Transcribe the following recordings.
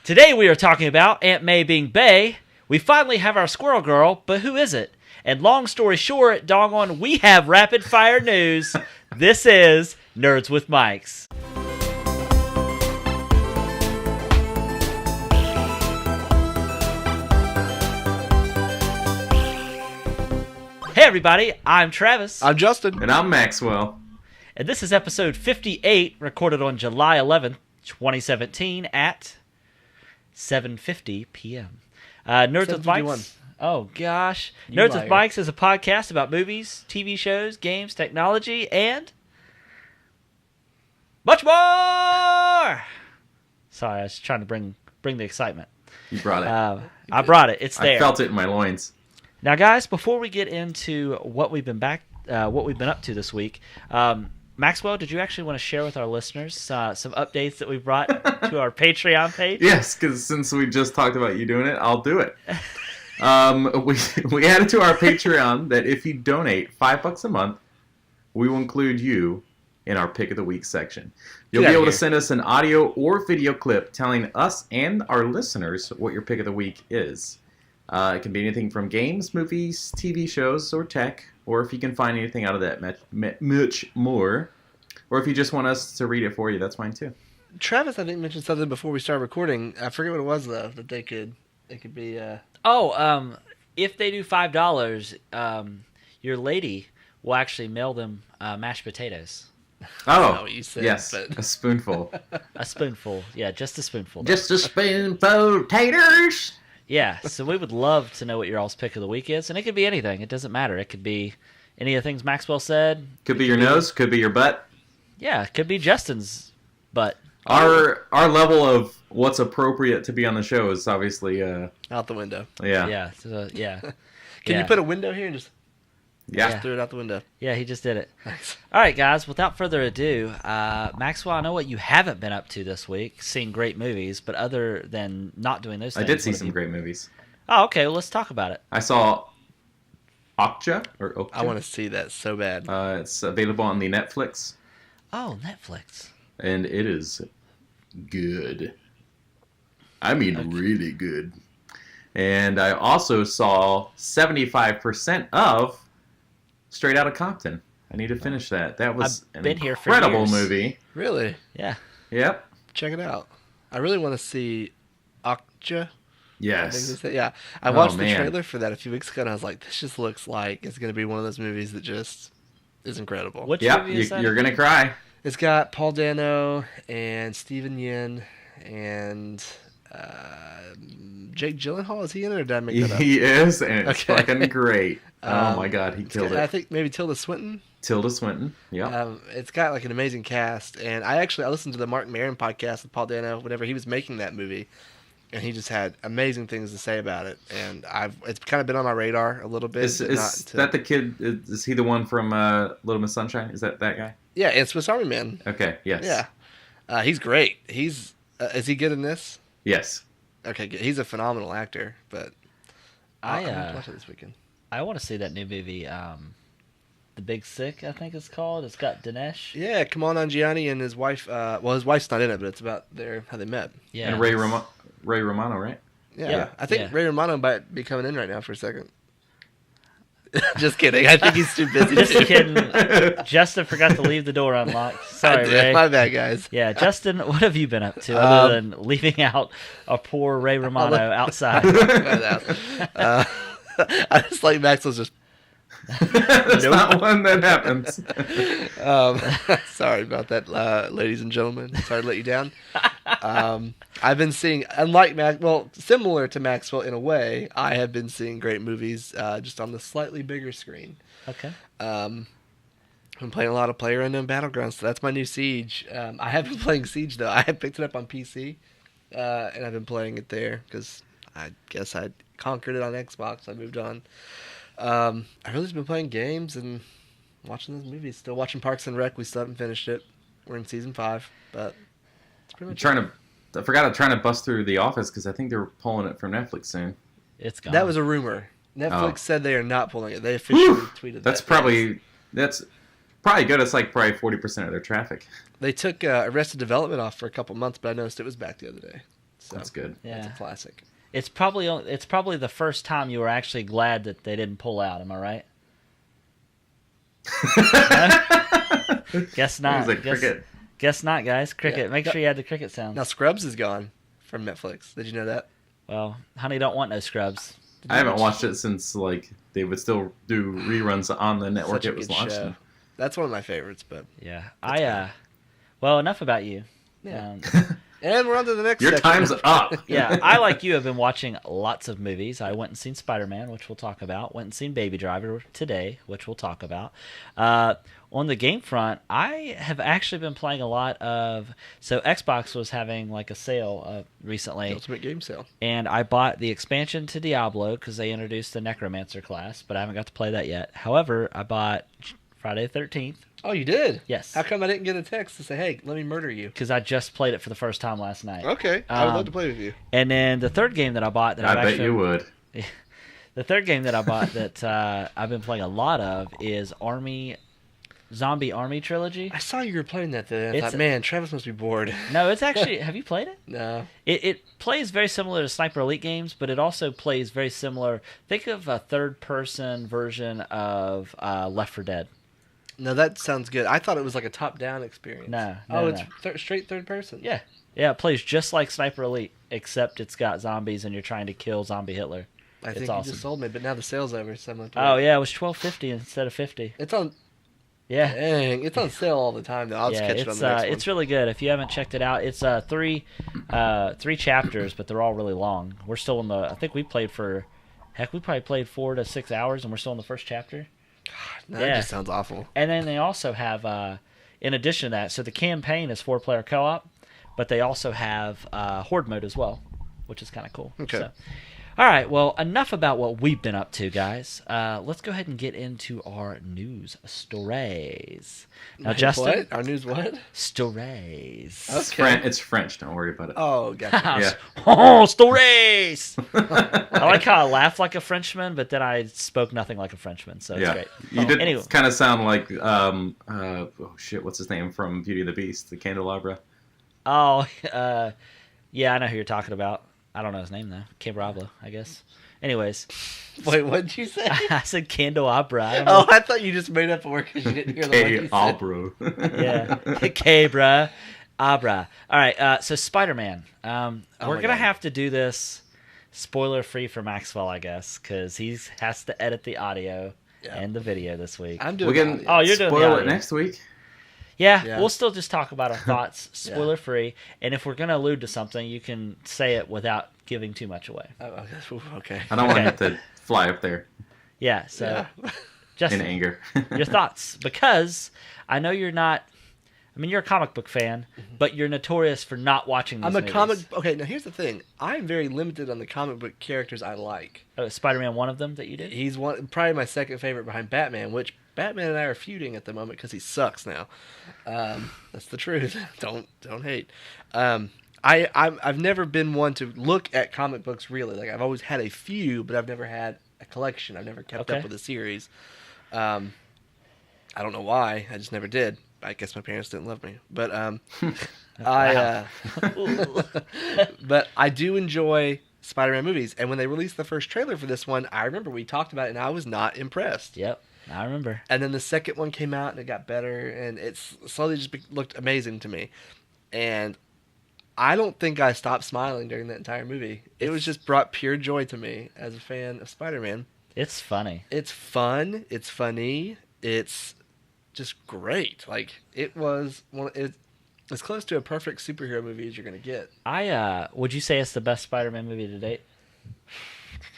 Today we are talking about Aunt May being bae. We finally have our squirrel girl, but who is it? And long story short, doggone, we have rapid fire news. This is Nerds with Mics. Hey everybody, I'm Travis. I'm Justin. And I'm Maxwell. And this is episode 58, recorded on July 11th, 2017 at 7:50 p.m. Nerds with Mics. Oh, gosh. Nerds with Mics is a podcast about movies, TV shows, games, technology, and much more! Sorry, I was trying to bring the excitement. You brought it. I brought it. It's there. I felt it in my loins. Now, guys, before we get into what we've been up to this week, Maxwell, did you actually want to share with our listeners some updates that we brought to our Patreon page? Yes, because since we just talked about you doing it, I'll do it. We added to our Patreon that if you donate $5 a month, we will include you in our Pick of the Week section. You'll be able to send us an audio or video clip telling us and our listeners what your Pick of the Week is. It can be anything from games, movies, TV shows, or tech, or if you can find anything out of that much more, or if you just want us to read it for you, that's fine too. Travis, I think, mentioned something before we started recording. I forget what it was, though, that they could be... if they do $5, your lady will actually mail them mashed potatoes. Oh, what you said, yes, but... a spoonful. A spoonful, yeah, just a spoonful. Just a spoonful of taters. Yeah, so we would love to know what your all's pick of the week is, and it could be anything. It doesn't matter. It could be any of the things Maxwell said. Could be your nose. Could be your butt. Yeah, it could be Justin's butt. Our level of what's appropriate to be on the show is obviously out the window. Yeah. Yeah. Can you put a window here and just throw it out the window? Yeah, he just did it. Nice. All right, guys, without further ado, Maxwell, I know what you haven't been up to this week, seeing great movies, but other than not doing those things... I did see some great movies. Oh, okay, well, let's talk about it. I saw Okja, or Okja. I want to see that so bad. It's available on the Netflix. Oh, Netflix. And it is good. I mean, really good. And I also saw 75% of Straight Outta Compton. I need to finish that. That was an incredible movie. Really? Yeah. Yep. Check it out. I really want to see Okja. Yes. I watched the trailer for that a few weeks ago, and I was like, this just looks like it's going to be one of those movies that just is incredible. Which movie is that? You're going to cry. It's got Paul Dano and Steven Yeun and Jake Gyllenhaal. Is he in it, or did I make that up? He is, and it's fucking great. Oh my god, he killed it. I think maybe Tilda Swinton. Yeah. It's got like an amazing cast, and I listened to the Martin Maron podcast with Paul Dano whenever he was making that movie, and he just had amazing things to say about it. And it's kind of been on my radar a little bit. Is that the kid? Is he the one from Little Miss Sunshine? Is that guy? Yeah, and Swiss Army Man. Okay. Yes. Yeah. He's great. Is he good in this? Yes. Okay, good. He's a phenomenal actor, but I'm going to watch it this weekend. I want to see that new movie, The Big Sick, I think it's called. It's got Dinesh. Yeah, Kamal Nanjiani and his wife. His wife's not in it, but it's about how they met. Yeah. And Ray Romano, right? Yeah. I think Ray Romano might be coming in right now for a second. Just kidding. I think he's too busy. Just kidding. Justin forgot to leave the door unlocked. Sorry, Ray. My bad, guys. Yeah, Justin, what have you been up to other than leaving out a poor Ray Romano outside? I just like Maxwell's just... That's not one that happens. Sorry about that, ladies and gentlemen. Sorry to let you down. I've been seeing, similar to Maxwell in a way, I have been seeing great movies just on the slightly bigger screen. Okay. I'm playing a lot of PlayerUnknown Battlegrounds, so that's my new Siege. I have been playing Siege, though. I had picked it up on PC, and I've been playing it there, because I guess I conquered it on Xbox. I moved on. I've really just been playing games and watching those movies. Still watching Parks and Rec. We still haven't finished it. We're in season 5, but it's pretty much I forgot I'm trying to bust through The Office because I think they're pulling it from Netflix soon. It's gone. That was a rumor. Netflix said they are not pulling it. They officially tweeted that. That's probably good. It's like probably 40% of their traffic. They took Arrested Development off for a couple months, but I noticed it was back the other day. So that's good. Yeah. That's a classic. It's probably the first time you were actually glad that they didn't pull out. Am I right? No? Guess not. Like cricket. Guess not, guys. Cricket. Yeah. Make sure you add the cricket sound. Now Scrubs is gone from Netflix. Did you know that? Well, honey, don't want no scrubs. I haven't watched it since like they would still do reruns on the network Such a it was good launched. show. That's one of my favorites, but Yeah, well, enough about you. Yeah. And we're on to the next Your section. time's up. Yeah, I, like you, have been watching lots of movies. I went and seen Spider-Man, which we'll talk about. Went and seen Baby Driver today, which we'll talk about. On the game front, I have actually been playing a lot of... So Xbox was having like a sale recently. The Ultimate Game Sale. And I bought the expansion to Diablo because they introduced the Necromancer class, but I haven't got to play that yet. However, I bought Friday the 13th. Oh, you did? Yes. How come I didn't get a text to say, hey, let me murder you? Because I just played it for the first time last night. Okay. I would love to play with you. And then the third game that I bought that I bet you would. The third game that I bought that I've been playing a lot of is Zombie Army Trilogy. I saw you were playing that then. I thought, man, Travis must be bored. No, it's actually... Have you played it? No. It plays very similar to Sniper Elite games, but it also plays very similar... Think of a third-person version of Left 4 Dead. No, that sounds good. I thought it was like a top-down experience. No, It's straight third person. Yeah. Yeah, it plays just like Sniper Elite, except it's got zombies and you're trying to kill Zombie Hitler. I think you just sold me, but now the sale's over. So I'm like, oh, yeah, it was $12.50 instead of $50. It's on... Yeah. Dang, it's on sale all the time, though. I'll just catch it on the next one. It's really good. If you haven't checked it out, it's three chapters, but they're all really long. We're still in the... I think we played for... Heck, we probably played 4 to 6 hours, and we're still in the first chapter. God, that just sounds awful. And then they also have, in addition to that, so the campaign is 4-player co-op, but they also have Horde mode as well, which is kind of cool. Okay. So, all right, well, enough about what we've been up to, guys. Let's go ahead and get into our news stories. Now, Justin, what? Our news what? Stories. Okay. It's French. Don't worry about it. Oh, gotcha. Yeah. Oh, stories! I like how I laugh like a Frenchman, but then I spoke nothing like a Frenchman, so it's great. You did Anyway. kind of sound like, oh shit, what's his name from Beauty and the Beast, the candelabra? Oh, yeah, I know who you're talking about. I don't know his name, though. Candelabra, I guess. Anyways. Wait, what did you say? I said candelabra. I thought you just made up a word because you didn't hear the word you said. Yeah. Cabra. Abra. All right, so Spider-Man. We're going to have to do this spoiler-free for Maxwell, I guess, because he has to edit the audio and the video this week. I'm doing you're doing the spoil it next week? Yeah, we'll still just talk about our thoughts, spoiler-free, and if we're going to allude to something, you can say it without giving too much away. Oh, okay. I don't want it to fly up there. Yeah, so just in anger. your thoughts, because I know you're not... I mean, you're a comic book fan, but you're notorious for not watching these movies. Okay, now here's the thing. I'm very limited on the comic book characters I like. Oh, is Spider-Man one of them that you did? He's probably my second favorite behind Batman, which Batman and I are feuding at the moment because he sucks now. That's the truth. Don't hate. I've never been one to look at comic books really. Like I've always had a few, but I've never had a collection. I've never kept up with a series. I don't know why. I just never did. I guess my parents didn't love me, but but I do enjoy Spider-Man movies. And when they released the first trailer for this one, I remember we talked about it, and I was not impressed. Yep, I remember. And then the second one came out, and it got better, and it slowly just looked amazing to me. And I don't think I stopped smiling during that entire movie. It was just brought pure joy to me as a fan of Spider-Man. It's funny. It's fun. It's funny. It's just great. Like it was it's as close to a perfect superhero movie as you're gonna get. Would you say it's the best Spider-Man movie to date?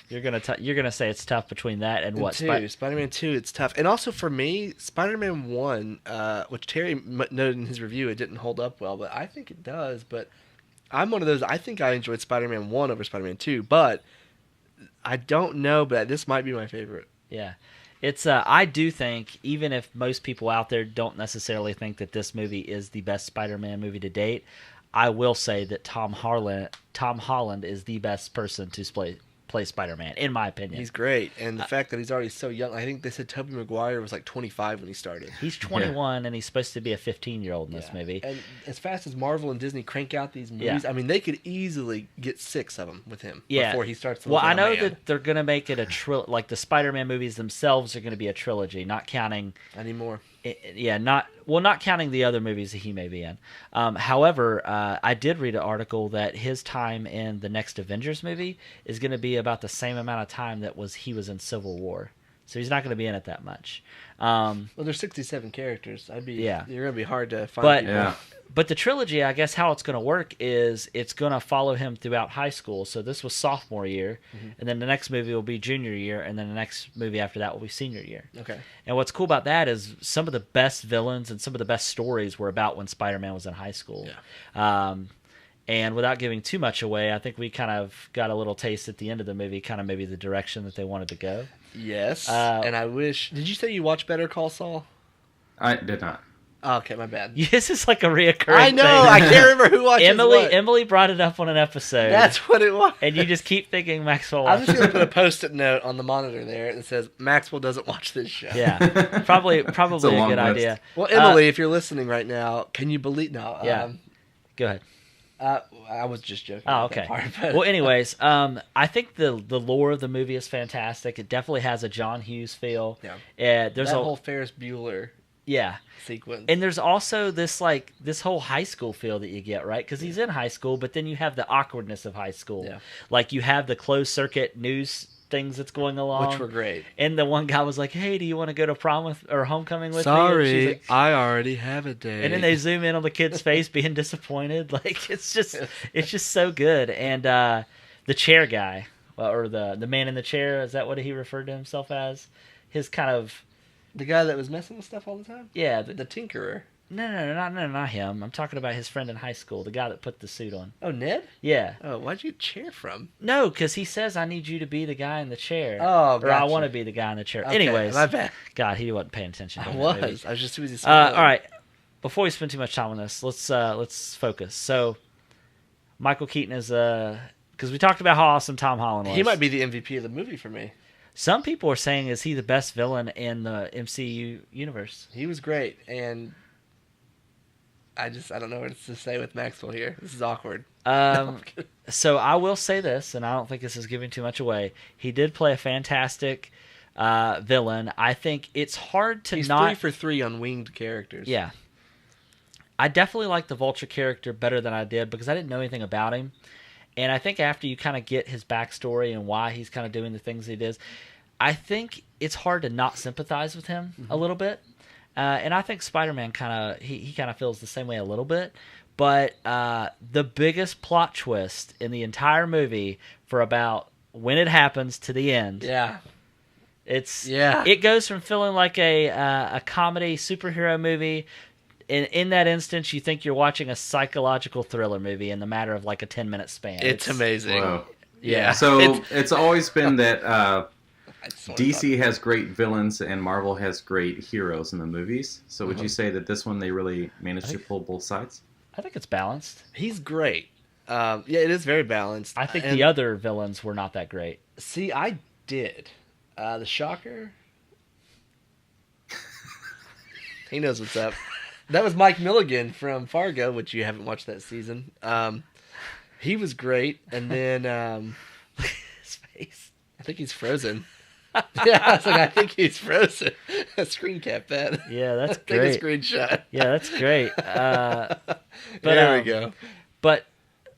You're gonna say it's tough between that and what? Spider-Man 2, it's tough. And also for me, Spider-Man 1, which Terry noted in his review, it didn't hold up well, but I think it does. But I'm one of those. I think I enjoyed Spider-Man 1 over Spider-Man 2, but I don't know. But this might be my favorite. Yeah. It's I do think, even if most people out there don't necessarily think that this movie is the best Spider-Man movie to date, I will say that Tom Holland is the best person to play play Spider-Man, in my opinion. He's great, and the fact that he's already so young. I think they said Tobey Maguire was like 25 when he started. He's 21, and he's supposed to be a 15-year-old in this movie. And as fast as Marvel and Disney crank out these movies, I mean, they could easily get 6 of them with him before he starts to look like I know a man. that they're going to make it a trilogy. Like, the Spider-Man movies themselves are going to be a trilogy, not counting... Anymore. Not counting the other movies that he may be in. However, I did read an article that his time in the next Avengers movie is going to be about the same amount of time that he was in Civil War. So he's not going to be in it that much. Well, there's 67 characters. You're going to be hard to find people. Yeah. But the trilogy, I guess how it's going to work is it's going to follow him throughout high school. So this was sophomore year, and then the next movie will be junior year, and then the next movie after that will be senior year. Okay. And what's cool about that is some of the best villains and some of the best stories were about when Spider-Man was in high school. Yeah. And without giving too much away, I think we kind of got a little taste at the end of the movie, kind of maybe the direction that they wanted to go. Yes. And I wish... Did you say you watched Better Call Saul? I did not. Oh, okay, my bad. This is like a reoccurring I know. thing. I can't remember who watches what. Emily brought it up on an episode. That's what it was. And you just keep thinking Maxwell I'm watches just going to put a Post-it note on the monitor there that says, Maxwell doesn't watch this show. Yeah, probably a good list. idea. Well, Emily, if you're listening right now, can you believe... No. Yeah. Go ahead. I was just joking. Oh, okay. Well, anyways, I think the lore of the movie is fantastic. It definitely has a John Hughes feel. Yeah. There's that whole Ferris Bueller sequence. And there's also this whole high school feel that you get, right? Because he's in high school, but then you have the awkwardness of high school. Yeah. Like you have the closed circuit news things that's going along, which were great. And the one guy was like, "Hey, do you want to go to prom or homecoming with me?" Sorry, like, I already have a date. And then they zoom in on the kid's face, being disappointed. Like it's just so good. And the chair guy, or the man in the chair, is that what he referred to himself as? His kind of the guy that was messing with stuff all the time. Yeah, the tinkerer. No, not him. I'm talking about his friend in high school, the guy that put the suit on. Oh, Ned? Yeah. Oh, why'd you chair from? No, because he says, I need you to be the guy in the chair. Oh, gotcha. Or I want to be the guy in the chair. Okay, anyways. my bad. God, he wasn't paying attention. I was just too busy. All right. Before we spend too much time on this, let's focus. So, Michael Keaton is... Because we talked about how awesome Tom Holland was. He might be the MVP of the movie for me. Some people are saying, is he the best villain in the MCU universe? He was great, and... I don't know what to say with Maxwell here. This is awkward. So I will say this, and I don't think this is giving too much away. He did play a fantastic villain. I think it's hard to He's not... 3 for 3 on winged characters. Yeah. I definitely like the Vulture character better than I did because I didn't know anything about him. And I think after you kind of get his backstory and why he's kind of doing the things he does, I think it's hard to not sympathize with him a little bit. And I think Spider-Man he kind of feels the same way a little bit. But the biggest plot twist in the entire movie for about when it happens to the end. Yeah. It goes from feeling like a comedy superhero movie. In that instance, you think you're watching a psychological thriller movie in the matter of like a 10-minute span. It's amazing. Wow. Yeah. So it's always been that DC has great villains and Marvel has great heroes in the movies. So would you say that this one they really managed to pull both sides? I think it's balanced. He's great. It is very balanced. I think the other villains were not that great. See, I did. The Shocker. He knows what's up. That was Mike Milligan from Fargo, which you haven't watched that season. He was great. And then... his face. I think he's frozen. Yeah, I was like, I think he's frozen. Screen cap that. Yeah, that's great. Take a screenshot. Yeah, that's great. But there we go. But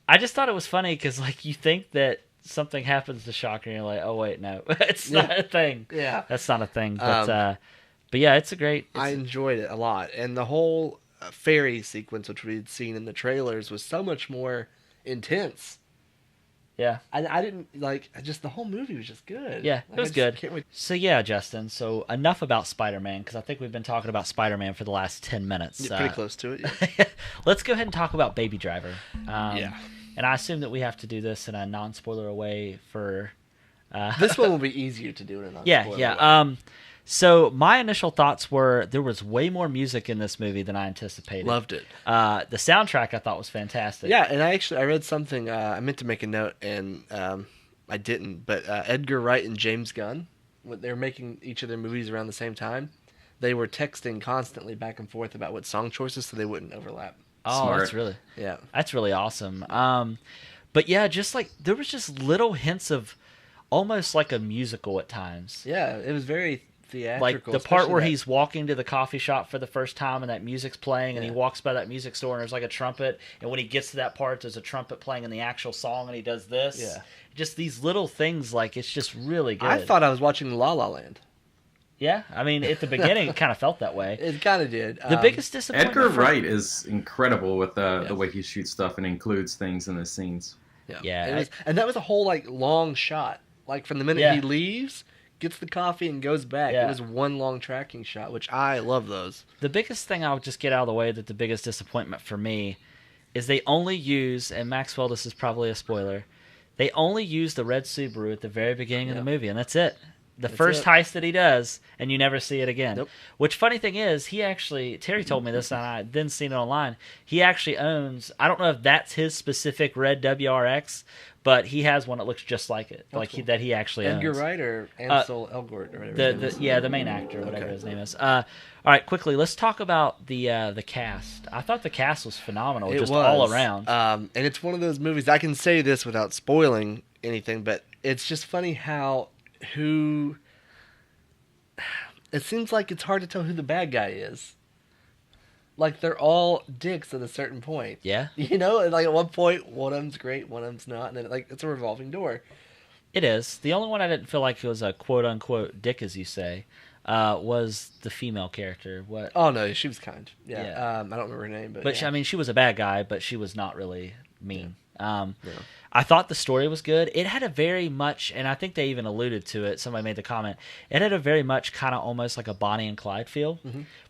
I just thought it was funny because, like, you think that something happens to Shocker, and you're like, oh wait, no, it's not a thing. Yeah, that's not a thing. But yeah, it's a great. I enjoyed it a lot, and the whole fairy sequence, which we had seen in the trailers, was so much more intense. Yeah. I didn't just the whole movie was just good. Yeah, it was good. Can't wait. So yeah, Justin, so enough about Spider-Man, because I think we've been talking about Spider-Man for the last 10 minutes. Yeah, pretty close to it. Yeah. Let's go ahead and talk about Baby Driver. Yeah. And I assume that we have to do this in a non-spoiler way for... this one will be easier to do in a non-spoiler way. Yeah. So my initial thoughts were there was way more music in this movie than I anticipated. Loved it. The soundtrack I thought was fantastic. Yeah, and I read something. I meant to make a note, and I didn't, but Edgar Wright and James Gunn, when they were making each of their movies around the same time, they were texting constantly back and forth about what song choices so they wouldn't overlap. Oh, Smart. that's really awesome. But yeah, just like there was just little hints of almost like a musical at times. Yeah, it was very theatrical. Like the part where he's walking to the coffee shop for the first time and that music's playing and he walks by that music store and there's like a trumpet, and when he gets to that part there's a trumpet playing in the actual song and he does this. Yeah. Just these little things, like it's just really good. I thought I was watching La La Land. Yeah, I mean at the beginning it kind of felt that way. It kind of did. The biggest disappointment. Edgar Wright is incredible with the way he shoots stuff and includes things in the scenes. Yeah. And that was a whole like long shot. Like from the minute he leaves, gets the coffee and goes back. Yeah. It was one long tracking shot, which I love those. The biggest thing I'll just get out of the way, that the biggest disappointment for me is they only use, and Maxwell, this is probably a spoiler, they only use the red Subaru at the very beginning of the movie, and that's it. That's first heist that he does, and you never see it again. Nope. Which, funny thing is, Terry told me this, and I didn't see it online. He actually owns, I don't know if that's his specific red WRX, but he has one that looks just like it, that he actually owns. Edgar Wright or Ansel Elgort or whatever. The main actor, whatever his name is. All right, quickly, let's talk about the cast. I thought the cast was phenomenal, all around. And it's one of those movies, I can say this without spoiling anything, but it's just funny how it seems like it's hard to tell who the bad guy is. Like, they're all dicks at a certain point. Yeah. You know, and like at one point, one of them's great, one of them's not, and then like it's a revolving door. It is. The only one I didn't feel like was a quote-unquote dick, as you say, was the female character. What? Oh, no, she was kind. Yeah. I don't remember her name, but yeah. She was a bad guy, but she was not really mean. Yeah. I thought the story was good. It had a very much, and I think they even alluded to it, somebody made the comment, it had a very much kind of almost like a Bonnie and Clyde feel,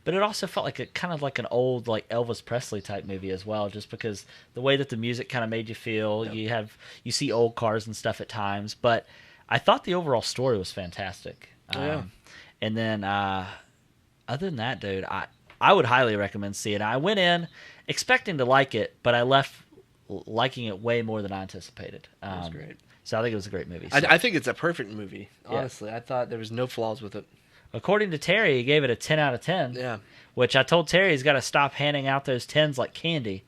but it also felt like kind of like an old like Elvis Presley type movie as well, just because the way that the music kind of made you feel. You see old cars and stuff at times, but I thought the overall story was fantastic. And then other than that, dude, I would highly recommend seeing it. I went in expecting to like it, but I left liking it way more than I anticipated. It was great. So I think it was a great movie. So. I think it's a perfect movie, honestly. I thought there was no flaws with it. According to Terry, he gave it a 10 out of 10. Yeah. Which I told Terry he's got to stop handing out those 10s like candy,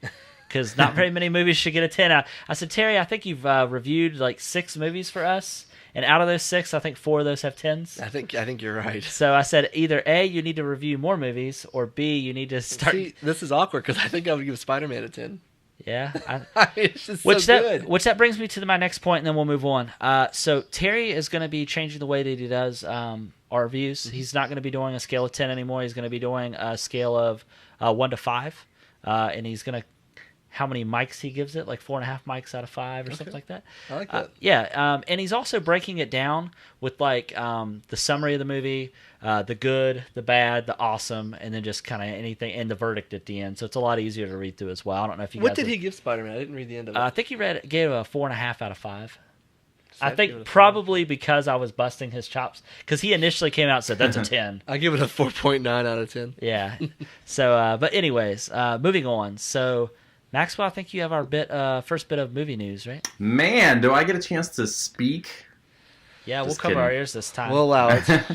because not very many movies should get a 10 out. I said, Terry, I think you've reviewed like 6 movies for us, and out of those 6, I think 4 of those have 10s. I think you're right. So I said, either A, you need to review more movies, or B, you need to start... See, this is awkward, because I think I would give Spider-Man a 10. Yeah, it's just so good. Which that brings me to my next point, and then we'll move on. So Terry is going to be changing the way that he does our reviews. He's not going to be doing a scale of 10 anymore. He's going to be doing a scale of 1 to 5, and he's going to how many mics he gives it, like 4.5 mics out of 5 or something like that. I like that. And he's also breaking it down with like the summary of the movie, the good, the bad, the awesome, and then just kind of anything, and the verdict at the end. So it's a lot easier to read through as well. I don't know if you. What did he give Spider-Man? I didn't read the end of it. I think he gave a 4.5 out of 5. I think probably because I was busting his chops, because he initially came out and said that's a 10. I give it a 4.9 out of 10. Yeah. So, but anyways, moving on. So. Maxwell, I think you have our first bit of movie news, right? Man, do I get a chance to speak? Yeah, we'll cover our ears this time. We'll allow it.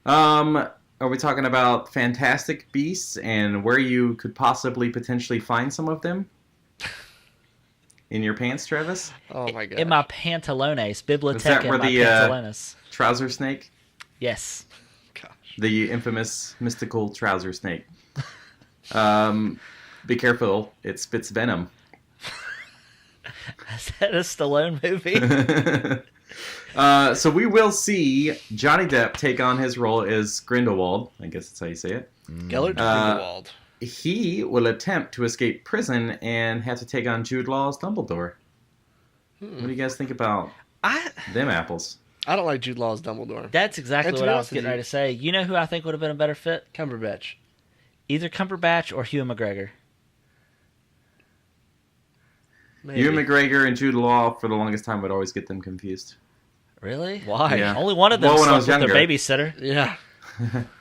Are we talking about Fantastic Beasts and where you could possibly potentially find some of them? In your pants, Travis? Oh my god! In my pantalones, biblioteca. Is that where the pantalones. Trouser snake? Yes. Gosh. The infamous mystical trouser snake. Be careful, it spits venom. Is that a Stallone movie? So we will see Johnny Depp take on his role as Grindelwald. I guess that's how you say it. Gellert Grindelwald. He will attempt to escape prison and have to take on Jude Law as Dumbledore. What do you guys think about them apples? I don't like Jude Law as Dumbledore. That's exactly what I was getting ready to say. You know who I think would have been a better fit? Cumberbatch. Either Cumberbatch or Hugh McGregor. Maybe. Ewan McGregor and Jude Law, for the longest time, would always get them confused. Really? Why? Yeah. Only one of them when I was slept with younger. their babysitter. Yeah.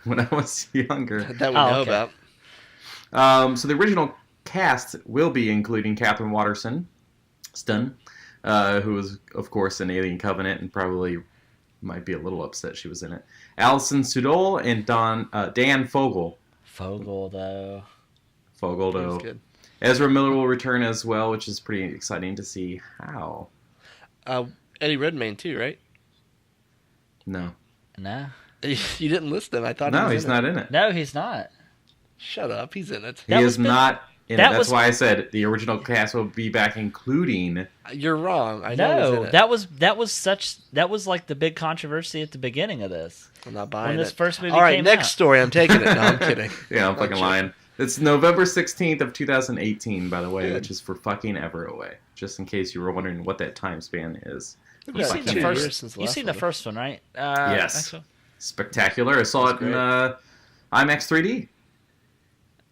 When I was younger. That we know about. So the original cast will be including Catherine Waterston, who was, of course, in Alien Covenant and probably might be a little upset she was in it. Alison Sudol and Dan Fogel. Fogel, though. Good. Ezra Miller will return as well, which is pretty exciting to see how. Eddie Redmayne, too, right? No. No. You didn't list him. I thought No, he was he's not in it. No, he's not. Shut up. He's in it. He is not in it. That's why I said the original cast will be back, including... You're wrong. I know he's in it. that was like the big controversy at the beginning of this. I'm not buying when this it. first movie All right, came next out. story. I'm taking it. No, I'm kidding. Yeah, I'm fucking lying. It's November 16th of 2018, by the way, which is for fucking ever away. Just in case you were wondering what that time span is. You've seen the first one, right? Yes. Maxwell? Spectacular. I saw it in IMAX 3D.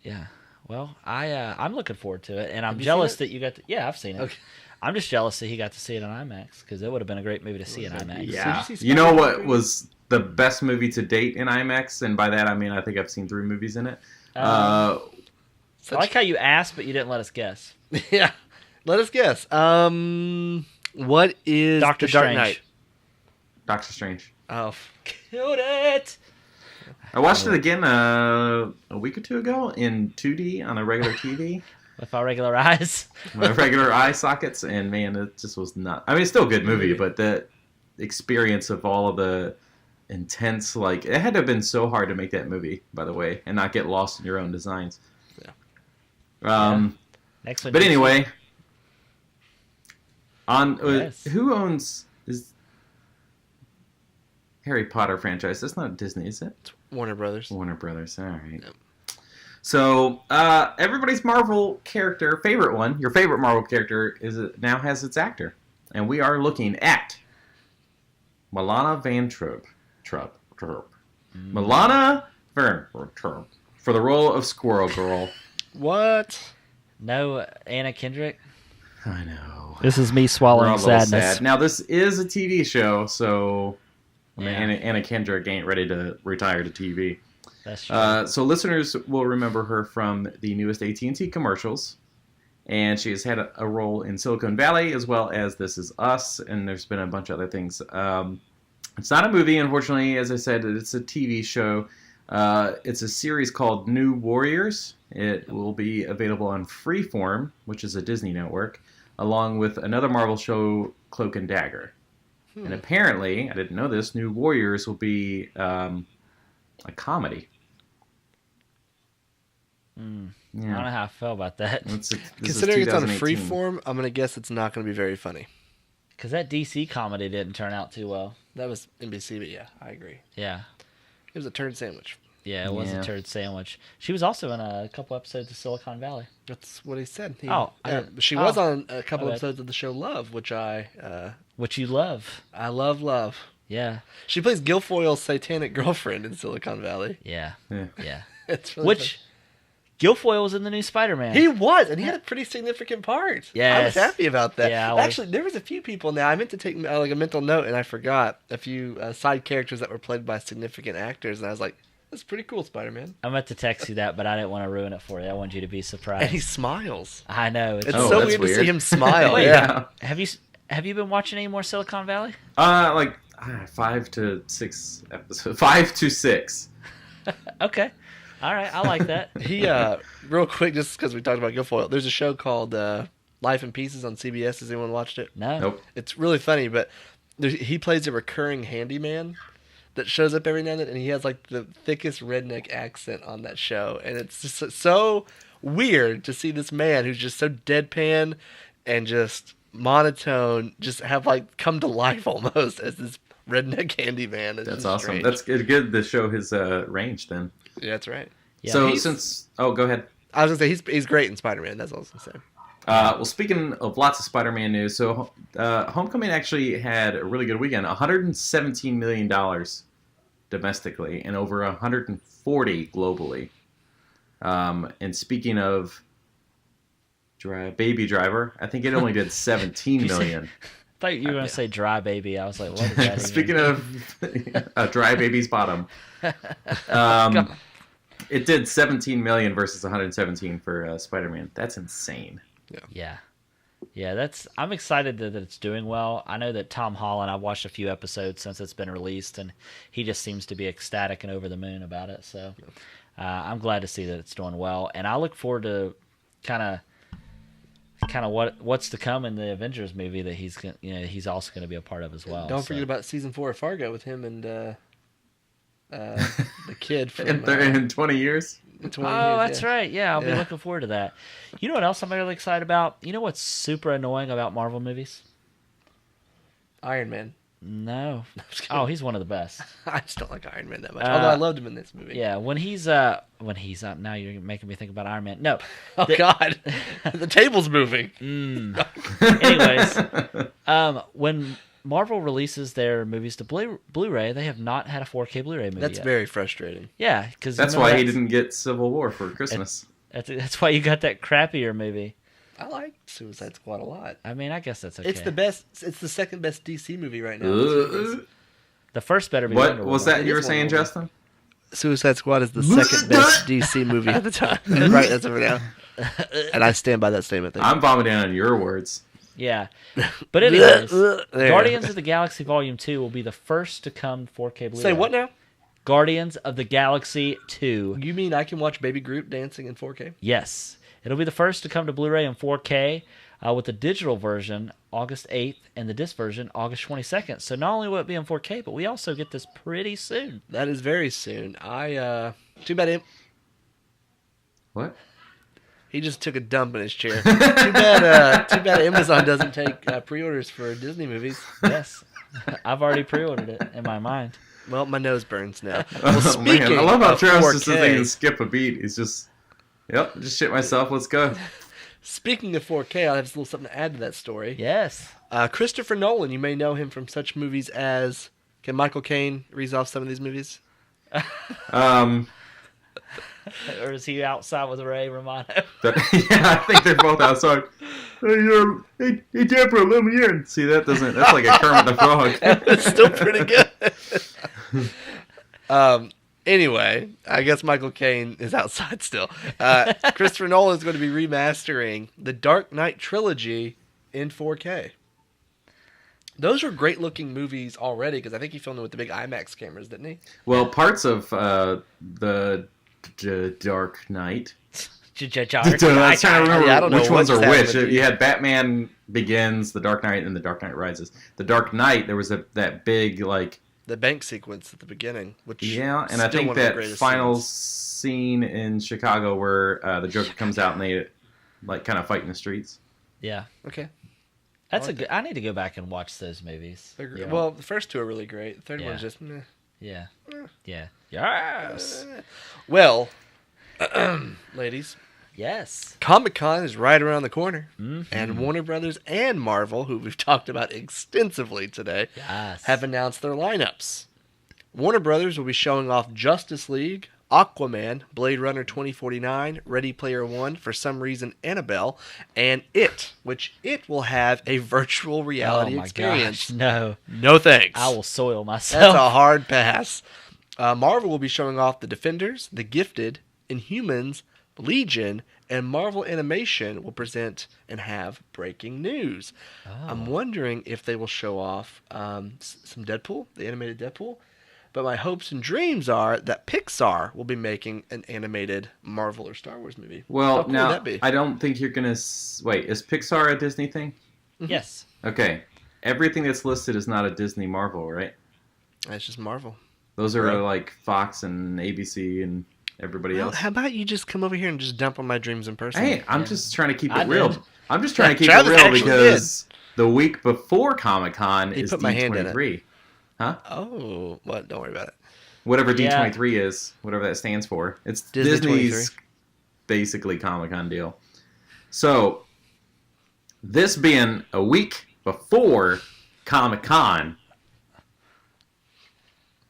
Yeah. Well, I'm looking forward to it, and I'm jealous that you got to... Yeah, I've seen it. Okay. I'm just jealous that he got to see it on IMAX, because it would have been a great movie to see in IMAX. Yeah. You know what was the best movie to date in IMAX? And by that, I mean I think I've seen 3 movies in it. I like how you asked, but you didn't let us guess. Yeah. Let us guess. What is Doctor The Dark Strange. Knight? Doctor Strange. Oh. Killed it! I watched it again a week or two ago in 2D on a regular TV. With our regular eyes. My regular eye sockets, and man, it just was not... I mean, it's still a good movie, but the experience of all of the intense, like... It had to have been so hard to make that movie, by the way, and not get lost in your own designs. Yeah. Next one. But anyway... Yes. Who owns... is Harry Potter franchise? That's not Disney, is it? It's Warner Brothers. Warner Brothers, all right. Yep. So, everybody's Marvel character, favorite one, your favorite Marvel character, now has its actor. And we are looking at Milana Van Trump. Milana Van Trump for the role of Squirrel Girl. What? No Anna Kendrick? I know. This is me swallowing sadness. Sad. Now, this is a TV show, so Yeah. Anna Kendrick ain't ready to retire to TV. That's true. So listeners will remember her from the newest AT&T commercials, and she has had a role in Silicon Valley as well as This Is Us, and there's been a bunch of other things. It's not a movie, unfortunately. As I said, it's a TV show. It's a series called New Warriors. It will be available on Freeform, which is a Disney network, along with another Marvel show, Cloak and Dagger. And apparently, I didn't know this, New Warriors will be a comedy. I don't know how I felt about that. Considering it's on Freeform, I'm going to guess it's not going to be very funny. Because that DC comedy didn't turn out too well. That was NBC, but yeah, I agree. Yeah. It was a turd sandwich. Yeah, it was a turd sandwich. She was also in a couple episodes of Silicon Valley. That's what he said. She was on a couple episodes of the show Love, which Which you love. I love. Yeah. She plays Guilfoyle's satanic girlfriend in Silicon Valley. Yeah. It's really Which Guilfoyle was in the new Spider-Man. He was, and he had a pretty significant part. Yes. I was happy about that. Yeah, actually, there was a few people now. I meant to take like a mental note, and I forgot a few side characters that were played by significant actors, and I was like, that's pretty cool, Spider-Man. I meant to text you that, but I didn't want to ruin it for you. I wanted you to be surprised. And he smiles. I know. It's so weird to see him smile. Wait, yeah. Have you been watching any more Silicon Valley? Like 5 to 6 episodes. 5 to 6. Okay. All right. I like that. He, real quick, just because we talked about Guilfoyle, there's a show called Life in Pieces on CBS. Has anyone watched it? No. Nope. It's really funny, but he plays a recurring handyman that shows up every now and then, and he has like the thickest redneck accent on that show, and it's just so weird to see this man who's just so deadpan and just monotone just have like come to life almost as this redneck handyman. That's awesome. Strange. That's good to show his range then. Yeah, that's right. Yeah, So go ahead. I was gonna say he's great in Spider-Man. That's all I was gonna say. Well, speaking of lots of Spider-Man news, so Homecoming actually had a really good weekend. $117 million domestically and over 140 globally. And speaking of Baby Driver, I think it only did 17 million. I thought you were going to say Dry Baby. I was like, what is that? Speaking of Dry Baby's Bottom, it did 17 million versus 117 for Spider-Man. That's insane. Yeah. Yeah, I'm excited that it's doing well. I know that Tom Holland, I've watched a few episodes since it's been released, and he just seems to be ecstatic and over the moon about it. So I'm glad to see that it's doing well, and I look forward to kind of what's to come in the Avengers movie that he's also going to be a part of as well. Don't forget about season 4 of Fargo with him and the kid from in 20 years. 20 oh, years, that's right. Yeah, I'll be looking forward to that. You know what else I'm really excited about? You know what's super annoying about Marvel movies? Iron Man. No. Oh, he's one of the best. I just don't like Iron Man that much. Although I loved him in this movie. Yeah, when he's out. Now you're making me think about Iron Man. No. Oh God, the table's moving. Anyways, when Marvel releases their movies to Blu-ray, they have not had a 4K Blu-ray movie. That's yet. very frustrating. Yeah, because that's why he didn't get Civil War for Christmas. That's why you got that crappier movie. I like Suicide Squad a lot. I mean, I guess that's okay. It's the best. It's the second best DC movie right now. The first better be What Wonder was Woman. that you were saying, Justin? Suicide Squad is the second best DC movie at the time. Right, that's it for now. And I stand by that statement. I'm vomiting on your words. Yeah. But anyways, Guardians of the Galaxy Volume 2 will be the first to come 4K Blu-ray. Say what now? Guardians of the Galaxy 2. You mean I can watch Baby Groot dancing in 4K? Yes. It'll be the first to come to Blu-ray in 4K with the digital version August 8th and the disc version August 22nd. So not only will it be in 4K, but we also get this pretty soon. That is very soon. Too bad What? he just took a dump in his chair. Too bad Amazon doesn't take pre-orders for Disney movies. Yes. I've already pre-ordered it in my mind. Well, my nose burns now. Well, speaking man, I love how of Travis just 4K, says he can skip a beat. He's just, just shit myself. Let's go. Speaking of 4K, I have a little something to add to that story. Yes. Christopher Nolan, you may know him from such movies as... Can Michael Caine read off some of these movies? Or is he outside with Ray Romano? Yeah, I think they're both outside. Hey, Deborah, let me in. See, that's like a Kermit the Frog. It's still pretty good. Anyway, I guess Michael Caine is outside still. Christopher Nolan is going to be remastering the Dark Knight trilogy in 4K. Those are great looking movies already because I think he filmed them with the big IMAX cameras, didn't he? Well, parts of the Dark Knight. I was trying to remember I don't know which ones are which. with You had Batman Begins, The Dark Knight, and The Dark Knight Rises. The Dark Knight, there was that big, like... The bank sequence at the beginning, which and I think that final scene in Chicago where the Joker comes out and they, like, kind of fight in the streets. Yeah. Okay. That's a good... I need to go back and watch those movies. Yeah. Well, the first two are really great. The third one's just... Meh. Yeah. Yeah. Yes. Well, ladies... Yes. Comic-Con is right around the corner, Mm-hmm. and Warner Brothers and Marvel, who we've talked about extensively today, have announced their lineups. Warner Brothers will be showing off Justice League, Aquaman, Blade Runner 2049, Ready Player One, for some reason Annabelle, and It, which It will have a virtual reality experience. Gosh, no thanks. I will soil myself. That's a hard pass. Marvel will be showing off The Defenders, The Gifted, Inhumans, Legion, and Marvel Animation will present and have breaking news. I'm wondering if they will show off some Deadpool, the animated Deadpool. But my hopes and dreams are that Pixar will be making an animated Marvel or Star Wars movie. Well, cool now, would that be? I don't think you're going to... Wait, is Pixar a Disney thing? Yes. Okay. Everything that's listed is not a Disney Marvel, right? It's just Marvel. Those are like Fox and ABC and... everybody else. How about you just come over here and just dump on my dreams in person? Hey, I'm just trying to keep I it real. did. I'm just trying to keep Travis it real actually because the week before Comic-Con is put my hand in D23. Huh? Oh, what? Don't worry about it. Whatever Yeah. D23 is, whatever that stands for. It's Disney Disney's 23. basically Comic-Con deal. So, this being a week before Comic-Con,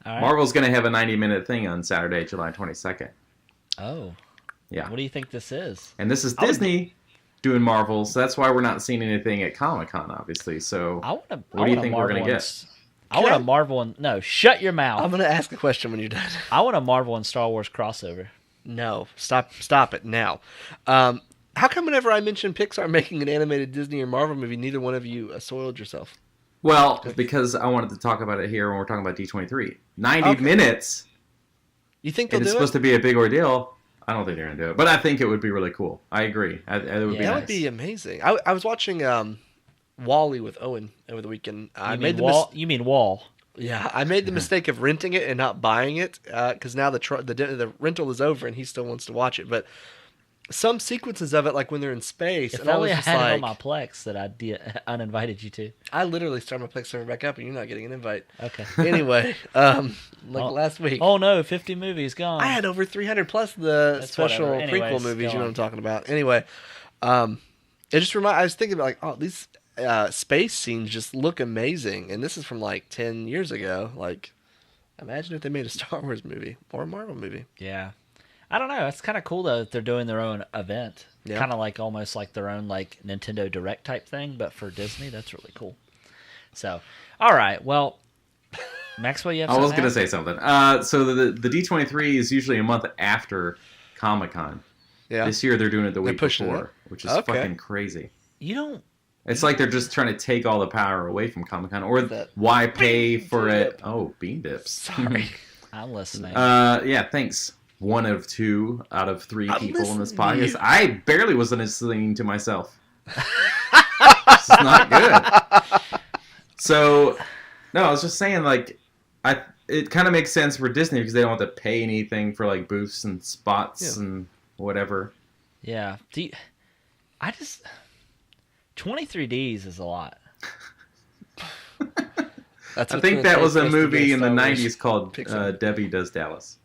All right. Marvel's going to have a 90-minute thing on Saturday, July 22nd. Oh. Yeah. What do you think this is? And this is Disney doing Marvel, so that's why we're not seeing anything at Comic-Con, obviously. So, what do you think we're going to get? I want a Marvel and... No, shut your mouth. I'm going to ask a question when you're done. I want a Marvel and Star Wars crossover. No, stop it now. How come whenever I mention Pixar making an animated Disney or Marvel movie, neither one of you soiled yourself? Well, because I wanted to talk about it here when we're talking about D23. 90 minutes. You think they'll do it? It's supposed to be a big ordeal. I don't think they're going to do it. But I think it would be really cool. I agree. It would be nice. That would be amazing. I was watching Wall-E with Owen over the weekend. You mean Wall? Yeah, I made the mistake of renting it and not buying it because now the rental is over and he still wants to watch it. But some sequences of it, like when they're in space, If and I was only I just had like, it on my Plex that I uninvited you to. I literally started my Plex server back up and you're not getting an invite. Okay. Anyway, last week. Oh no, 50 movies gone. I had over 300 plus the That's special prequel movies. You know what I'm talking about. Anyway, it just I was thinking about like, oh, these space scenes just look amazing, and this is from like 10 years ago. Like, imagine if they made a Star Wars movie or a Marvel movie. Yeah. I don't know. It's kind of cool though that they're doing their own event. Yeah. Kind of like almost like their own like Nintendo Direct type thing, but for Disney. That's really cool. So, all right. Well, Maxwell, you have something? I was going to say something. So the D23 is usually a month after Comic-Con. Yeah. This year they're doing it the week pushing before, which is Okay. fucking crazy. You don't. It's like they're just trying to take all the power away from Comic-Con, or why pay for it? Oh, bean dips. Sorry. I'm listening. Yeah, thanks. One of two out of three people in this podcast. I barely was listening to myself. This is not good. So, no, I was just saying, like, it kind of makes sense for Disney because they don't have to pay anything for like booths and spots and whatever. Yeah. 23Ds is a lot. I think that was a movie in the 90s called Pixar. Debbie Does Dallas.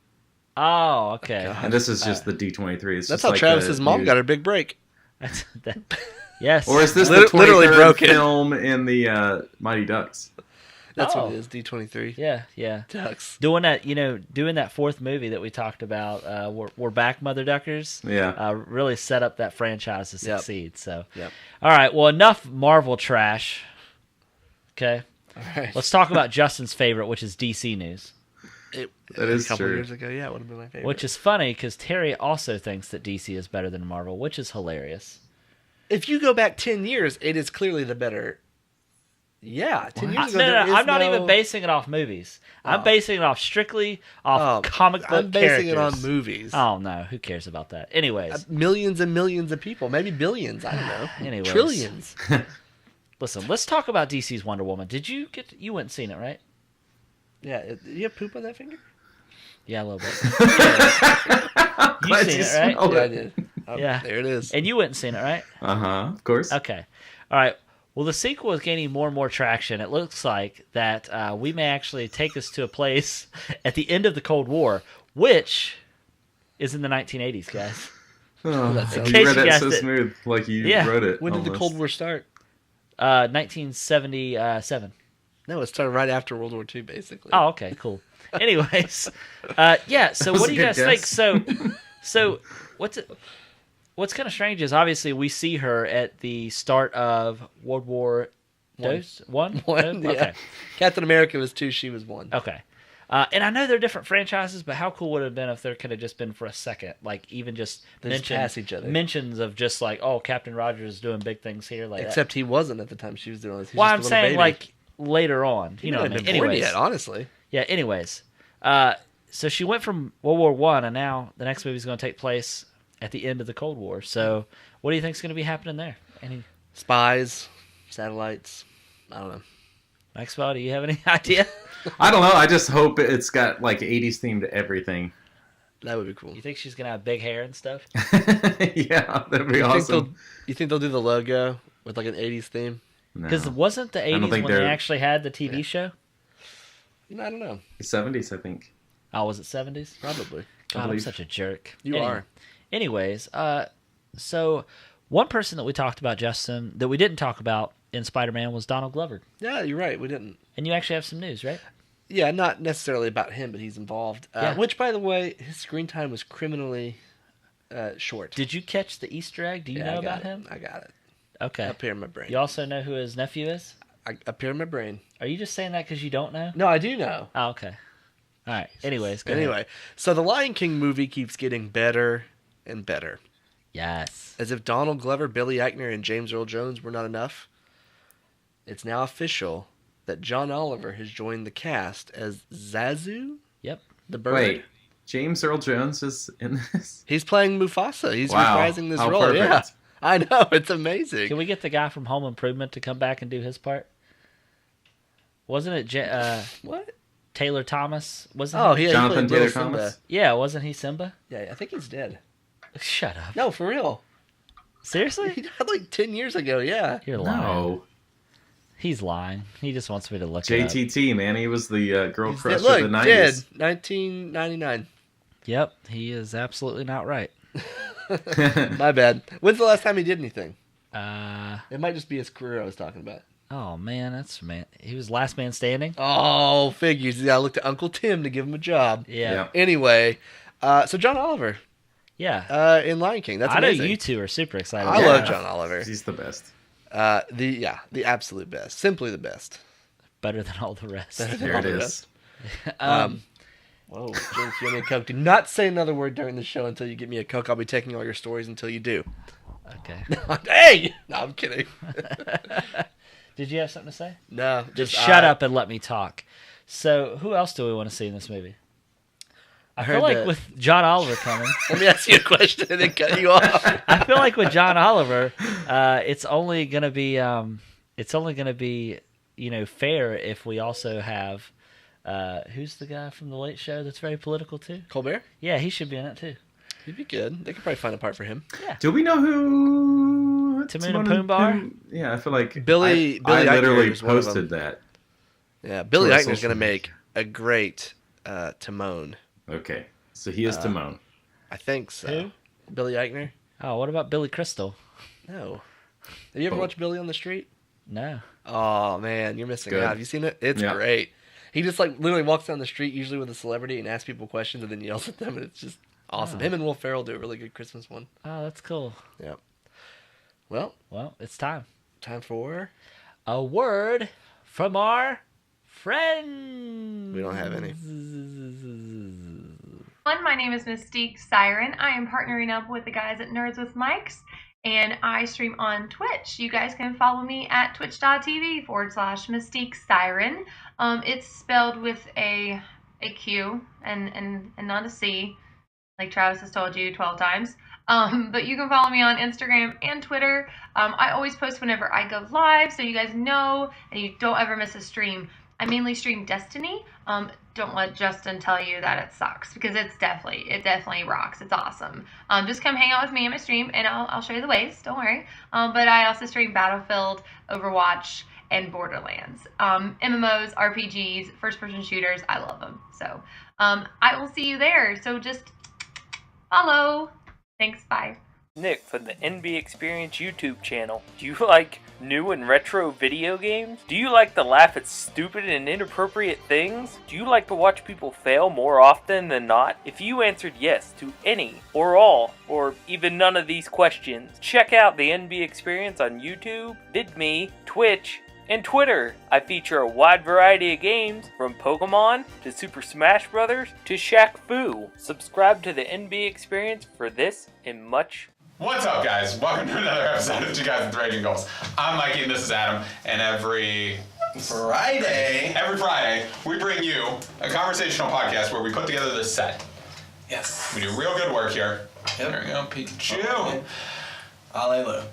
Oh, okay. And this is just the D23. It's That's just how like Travis's mom got her big break. Yes. Or is this Literally the 23rd broken. film in the Mighty Ducks? That's what it is, D23. Yeah. Ducks. Doing that fourth movie that we talked about, we're back, Mother Duckers. Yeah. Really set up that franchise to succeed. So, Yep. All right. Well, enough Marvel trash. Okay. All right. Let's talk about Justin's favorite, which is DC news. That is a couple true. years ago, yeah, it would have been my favorite. Which is funny because Terry also thinks that DC is better than Marvel, which is hilarious. If you go back 10 years, it is clearly the better. Yeah, 10 years ago. No, there is I'm not even basing it off movies. I'm basing it off strictly off comic book I'm basing characters. it on movies. Oh no, who cares about that? Anyways, Millions and millions of people, maybe billions. I don't know. Anyways. Trillions. listen, let's talk about DC's Wonder Woman. You went and seen it, right? Yeah, you have poop on that finger? Yeah, a little bit. Glad You seen it, right? smelled Yeah, I did. Oh, Yeah. There it is. And you went and seen it, right? Of course. Okay. All right. Well, the sequel is gaining more and more traction. It looks like that we may actually take us to a place at the end of the Cold War, which is in the 1980s, guys. Oh, That's you so- read you that guessed so it. smooth, like you Yeah. wrote it. When did the almost. Cold War start? 1977. No, it started right after World War II, basically. Oh, okay, cool. Anyways, yeah. So, was what a do you good guys guess. think? So, what's kind of strange is obviously we see her at the start of World War One. One, yeah. Okay. Captain America was 2, she was 1. Okay. And I know they're different franchises, but how cool would it have been if there could have just been for a second, like even just They just pass each other. mentions of just like, oh, Captain Rogers is doing big things here, like Except he wasn't at the time she was doing this. He was Well, just a I'm little saying baby. like later on, He you know might what I have mean? been born Anyways, yet, honestly. yeah. Anyways, so she went from World War One, and now the next movie is going to take place at the end of the Cold War. So, what do you think is going to be happening there? Any Spies, satellites. I don't know. Maxwell, do you have any idea? I don't know. I just hope it's got like 80s theme to everything. That would be cool. You think she's going to have big hair and stuff? Yeah, that'd be awesome. You think they'll do the logo with like an 80s theme? No. Because wasn't the 80s think when they they're- actually had the TV show? I don't know. The 70s, I think. Oh, was it 70s? Probably. God, I'm believe. such a jerk. You are. Anyways, so one person that we talked about, Justin, that we didn't talk about in Spider-Man was Donald Glover. Yeah, you're right. We didn't. And you actually have some news, right? Yeah, not necessarily about him, but he's involved. Yeah. Which, by the way, his screen time was criminally short. Did you catch the Easter egg? Do you know I got about it. him? I got it. Okay. Up here in my brain. You also know who his nephew is? Up here in my brain. Are you just saying that because you don't know? No, I do know. Oh, okay. All right. Anyways, go ahead. Anyway, so the Lion King movie keeps getting better and better. Yes. As if Donald Glover, Billy Eichner, and James Earl Jones were not enough, it's now official that John Oliver has joined the cast as Zazu, Yep. the bird. Wait, James Earl Jones is in this? He's playing Mufasa. He's Wow, reprising this how role. perfect. Yeah, I know. It's amazing. Can we get the guy from Home Improvement to come back and do his part? Wasn't it What? Taylor Thomas? Wasn't Oh, he? yeah, Jonathan he played Taylor Little Thomas? Simba. Yeah, wasn't he Simba? Yeah, I think he's dead. Shut up. No, for real. Seriously? He died like 10 years ago, yeah. You're lying. No. He's lying. He just wants me to look it up. JTT, man. He was the girl He's crush dead. of the Look, 90s. dead. 1999. Yep, he is absolutely not right. My bad. When's the last time he did anything? Uh, It might just be his career I was talking about. oh man, he was last man standing. Oh, figures. Yeah, I looked at Uncle Tim to give him a job. Yeah. Anyway, so John Oliver Yeah. in Lion King. That's I know amazing. you two are super excited. I about love that. John Oliver. He's the best. The absolute best. Simply the best. Better than all the rest. Better than There all it the is. rest. Whoa, James, you owe me a Coke. Do not say another word during the show until you get me a Coke. I'll be taking all your stories until you do. Okay. Hey! No, I'm kidding. Did you have something to say? No, Just shut up and let me talk. So, who else do we want to see in this movie? I feel heard like that- with John Oliver coming, Let me ask you a question and then cut you off. I feel like with John Oliver, it's only gonna be, fair if we also have, who's the guy from the Late Show that's very political too? Colbert? Yeah, he should be in it too. He'd be good. They could probably find a part for him. Do we know who... Timon and Pumbaa? Yeah, I feel like Billy I Eichner literally is one of posted that. Yeah, Billy To our Eichner's social going to media. make a great Timon. Okay, so he is Timon. I think so. Who? Billy Eichner? Oh, what about Billy Crystal? No. Have you ever Oh. watched Billy on the Street? No. Oh, man, you're missing Good. out. Have you seen it? It's Yeah. great. He just, like, literally walks down the street, usually with a celebrity, and asks people questions and then yells at them, and it's just awesome. Oh. Him and Will Ferrell do a really good Christmas one. Oh, that's cool. Yeah. Well, Well, it's time. time for... A word from our friend. We don't have any. My name is Mystique Siren. I am partnering up with the guys at Nerds with Mics, and I stream on Twitch. You guys can follow me at twitch.tv/Mystique Siren. It's spelled with a Q and not a C, like Travis has told you 12 times. But you can follow me on Instagram and Twitter. I always post whenever I go live, so you guys know and you don't ever miss a stream. I mainly stream Destiny. Don't let Justin tell you that it sucks, because it definitely rocks. It's awesome. Just come hang out with me in my stream, and I'll show you the ways. Don't worry. But I also stream Battlefield, Overwatch, and Borderlands. MMOs, RPGs, first-person shooters. I love them. So I will see you there. So just follow. Thanks. Bye. Nick from the NB Experience YouTube channel. Do you like new and retro video games? Do you like to laugh at stupid and inappropriate things? Do you like to watch people fail more often than not? If you answered yes to any, or all, or even none of these questions, check out the NB Experience on YouTube, VidMe, Twitch, and Twitter. I feature a wide variety of games, from Pokemon to Super Smash Bros. To Shaq Fu. Subscribe to the NB Experience for this and much. What's up, guys? Welcome to another episode of Two Guys with Raging Goals. I'm Mikey and this is Adam, and every Friday, we bring you a conversational podcast where we put together this set. Yes. We do real good work here. Yep. There we go, Pikachu. Okay. Hallelujah.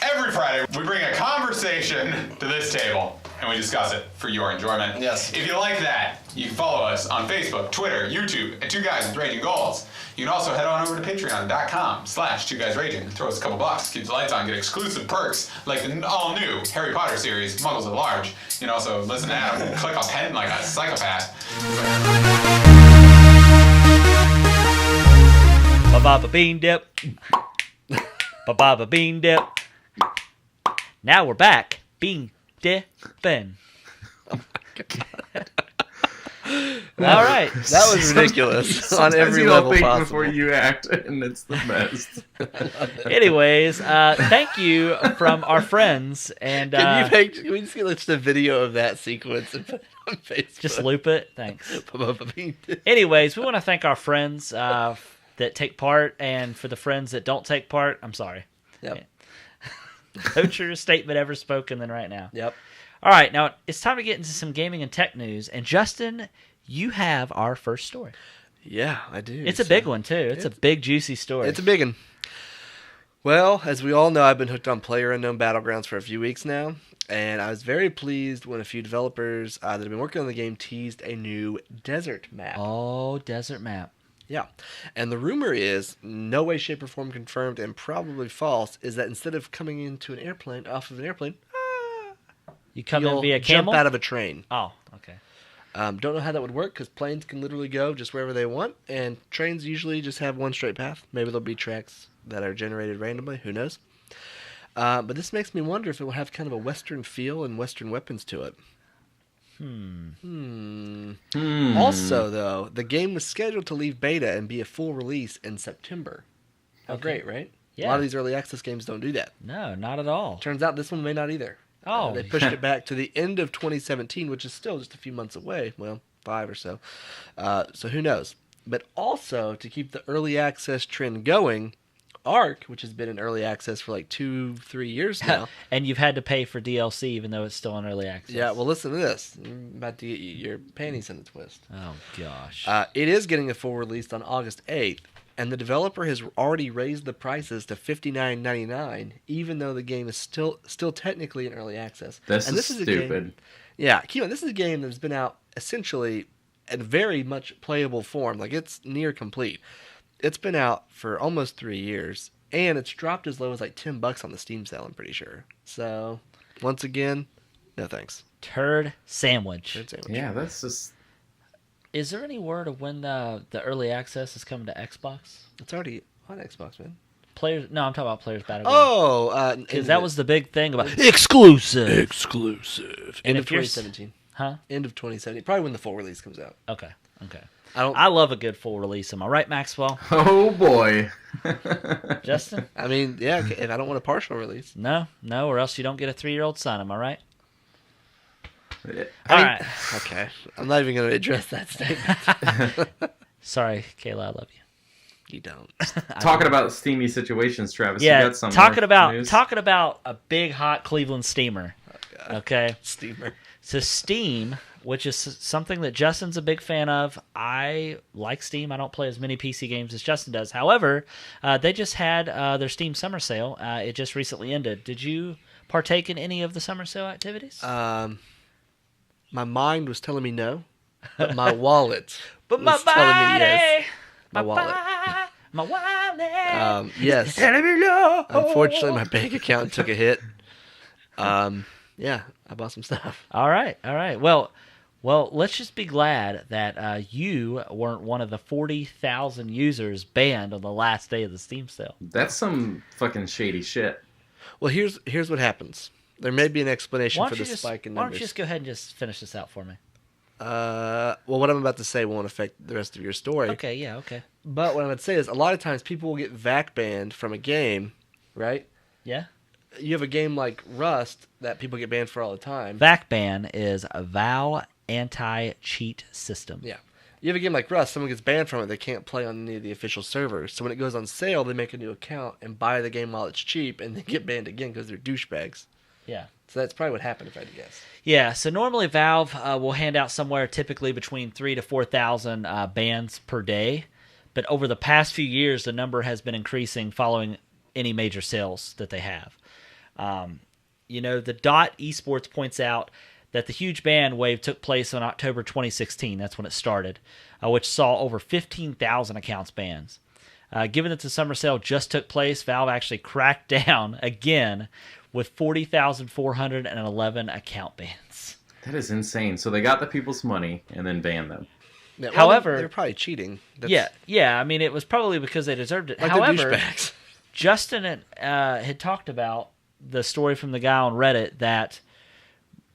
Every Friday, we bring a conversation to this table, and we discuss it for your enjoyment. Yes. If you like that, you can follow us on Facebook, Twitter, YouTube, at Two Guys with Raging Goals. You can also head on over to patreon.com/2guysraging. Throw us a couple bucks, keep the lights on, get exclusive perks like the all-new Harry Potter series, Muggles at Large. You can also listen to Adam and click a pen like a psychopath. Ba-ba-ba bean dip. Ba-ba-ba bean dip. Now we're back. Bean dipping. All right. That was ridiculous on Sometimes every you level don't think possible. before you act, and it's the best. Anyways, thank you from our friends. And Can we just get just a video of that sequence and put it on Facebook? just loop it. Thanks. Facebook. Anyways, we want to thank our friends that take part, and for the friends that don't take part, I'm sorry. Yep. No truer statement ever spoken than right now. Yep. All right, now it's time to get into some gaming and tech news. And Justin, you have our first story. Yeah, I do. It's a big one, too. It's a big, juicy story. It's a big one. Well, as we all know, I've been hooked on PlayerUnknown Battlegrounds for a few weeks now, and I was very pleased when a few developers that have been working on the game teased a new desert map. Oh, desert map. Yeah. And the rumor is, no way, shape, or form confirmed, and probably false, is that instead of coming into an airplane, off of an airplane, you come in you'll via camel? jump out of a train. Oh, okay. Don't know how that would work, because planes can literally go just wherever they want, and trains usually just have one straight path. Maybe there'll be tracks that are generated randomly. Who knows? But this makes me wonder if it will have kind of a Western feel and Western weapons to it. Also, though, the game was scheduled to leave beta and be a full release in September. How great, right? Yeah. A lot of these early access games don't do that. No, not at all. Turns out this one may not either. Oh. They pushed it back to the end of 2017, which is still just a few months away. Well, 5 or so. So who knows? But also, to keep the early access trend going, Ark, which has been in early access for like 2-3 years now. And you've had to pay for DLC even though it's still in early access. Yeah, well, listen to this. I'm about to get you your panties in a twist. Oh, gosh. It is getting a full release on August 8th, and the developer has already raised the prices to $59.99, even though the game is still technically in early access. This and is stupid. Keep on. This is a game that's been out essentially in very much playable form. Like, it's near complete. It's been out for almost 3 years, and it's dropped as low as like $10 on the Steam sale, I'm pretty sure. So, once again, no thanks. Turd sandwich. Turd sandwich. Yeah, that's just... Is there any word of when the early access is coming to Xbox? It's already on Xbox, man. Players? No, I'm talking about Players Battlegrounds. Oh! Because that was the big thing about exclusive. End And of if you're 2017. Huh? End of 2017. Probably when the full release comes out. Okay. I love a good full release. Am I right, Maxwell? Oh, boy. Justin? I mean, yeah, if I don't want a partial release. No, or else you don't get a 3-year-old son. Am I right? All right. Okay. I'm not even going to address that statement. Sorry, Kayla, I love you. You don't. Talking about steamy situations, Travis. Yeah, you got some talking more about a big hot Cleveland steamer. Okay. Steamer. So Steam, which is something that Justin's a big fan of. I like Steam. I don't play as many PC games as Justin does. However, they just had their Steam summer sale. It just recently ended. Did you partake in any of the summer sale activities? My mind was telling me no, but my wallet But was telling me yes. My wallet. My wallet. Yes. Unfortunately, my bank account took a hit. Yeah, I bought some stuff. All right. Well, let's just be glad that you weren't one of the 40,000 users banned on the last day of the Steam sale. That's some fucking shady shit. Well, here's what happens. There may be an explanation for the spike in Why numbers. don't you just go ahead and just finish this out for me? Well, what I'm about to say won't affect the rest of your story. Okay, yeah, okay. But what I'm about to say is, a lot of times people will get VAC banned from a game, right? Yeah? You have a game like Rust that people get banned for all the time. VAC ban is a VAL anti-cheat system. Yeah. You have a game like Rust, someone gets banned from it, they can't play on any of the official servers. So when it goes on sale, they make a new account and buy the game while it's cheap, and they get banned again because they're douchebags. Yeah. So that's probably what happened, if I had to guess. Yeah, so normally Valve will hand out somewhere typically between 3,000 to 4,000 bans per day. But over the past few years, the number has been increasing following any major sales that they have. The Dot Esports points out that the huge ban wave took place in October 2016. That's when it started, which saw over 15,000 accounts banned. Given that the summer sale just took place, Valve actually cracked down again with 40,411 account bans. That is insane. So they got the people's money and then banned them. Yeah, well, However, they're probably cheating. Yeah. I mean, it was probably because they deserved it. Like However, they're douchebags. Justin had talked about the story from the guy on Reddit that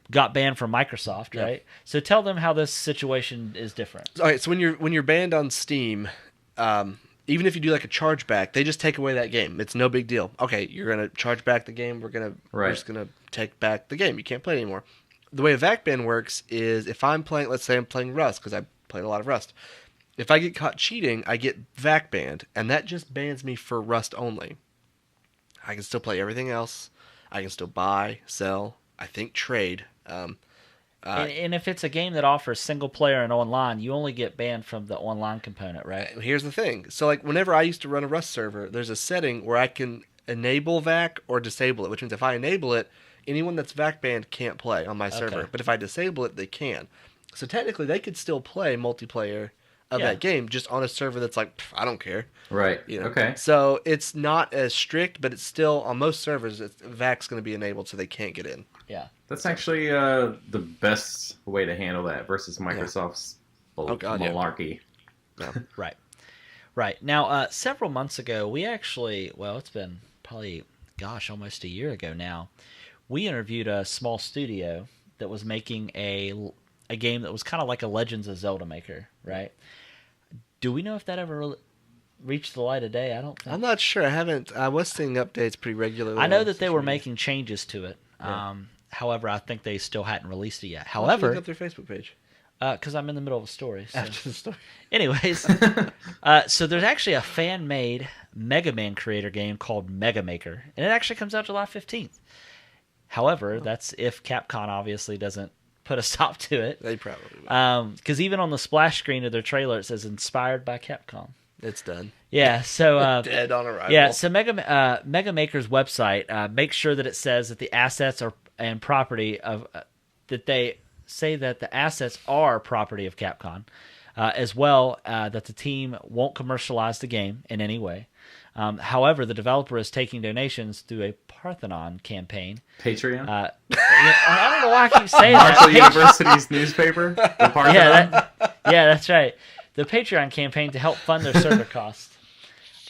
got banned from Microsoft, right? Yeah. So tell them how this situation is different. All right, so when you're banned on Steam, even if you do like a chargeback, they just take away that game. It's no big deal. Okay, you're gonna charge back the game. We're just gonna take back the game. You can't play it anymore. The way a VAC ban works is if I'm playing, let's say I'm playing Rust because I played a lot of Rust. If I get caught cheating, I get VAC banned, and that just bans me for Rust only. I can still play everything else. I can still buy, sell, I think trade. And if it's a game that offers single player and online, you only get banned from the online component, right? Here's the thing. So, like, whenever I used to run a Rust server, there's a setting where I can enable VAC or disable it, which means if I enable it, anyone that's VAC banned can't play on my server. But if I disable it, they can. So technically, they could still play multiplayer of that game just on a server that's like, I don't care. Right. Okay. So it's not as strict, but it's still, on most servers, VAC's going to be enabled so they can't get in. Yeah. That's actually the best way to handle that versus Microsoft's malarkey. Yeah. Right. Now, several months ago, we actually, it's been probably, almost a year ago now, we interviewed a small studio that was making a game that was kind of like a Legends of Zelda maker, right? Do we know if that ever reached the light of day? I don't think. I'm not sure. I was seeing updates pretty regularly. I know that they were making changes to it. Yeah. However, I think they still hadn't released it yet. However, look up their Facebook page. Because I'm in the middle of a story. So. After the story. Anyways, so there's actually a fan-made Mega Man creator game called Mega Maker, and it actually comes out July 15th. However, that's if Capcom obviously doesn't put a stop to it. They probably will. Because even on the splash screen of their trailer, it says inspired by Capcom. It's done. Yeah, so dead on arrival. Yeah, so Mega Maker's website makes sure that it says that the assets and property of that they say that the assets are property of Capcom, as well that the team won't commercialize the game in any way. However, the developer is taking donations through a Parthenon campaign. Patreon? I don't know why I keep saying that. Marshall University's newspaper? The Parthenon? Yeah, that's right. The Patreon campaign to help fund their server costs.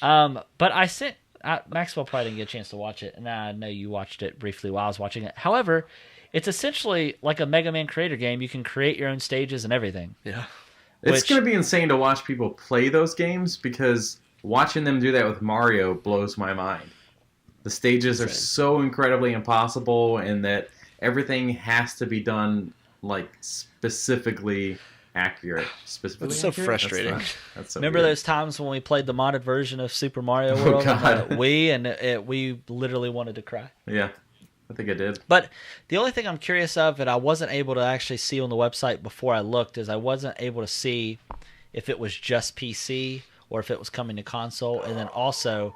But I sent... Maxwell probably didn't get a chance to watch it, and I know you watched it briefly while I was watching it. However, it's essentially like a Mega Man creator game. You can create your own stages and everything. Yeah. It's going to be insane to watch people play those games because watching them do that with Mario blows my mind. The stages are so incredibly impossible, and that everything has to be done like specifically accurate. That's so frustrating. That's so Remember weird. those times when we played the modded version of Super Mario World on the Wii, and we literally wanted to cry? Yeah, I think I did. But the only thing I'm curious of, and I wasn't able to actually see on the website before I looked, is I wasn't able to see if it was just PC or if it was coming to console, and then also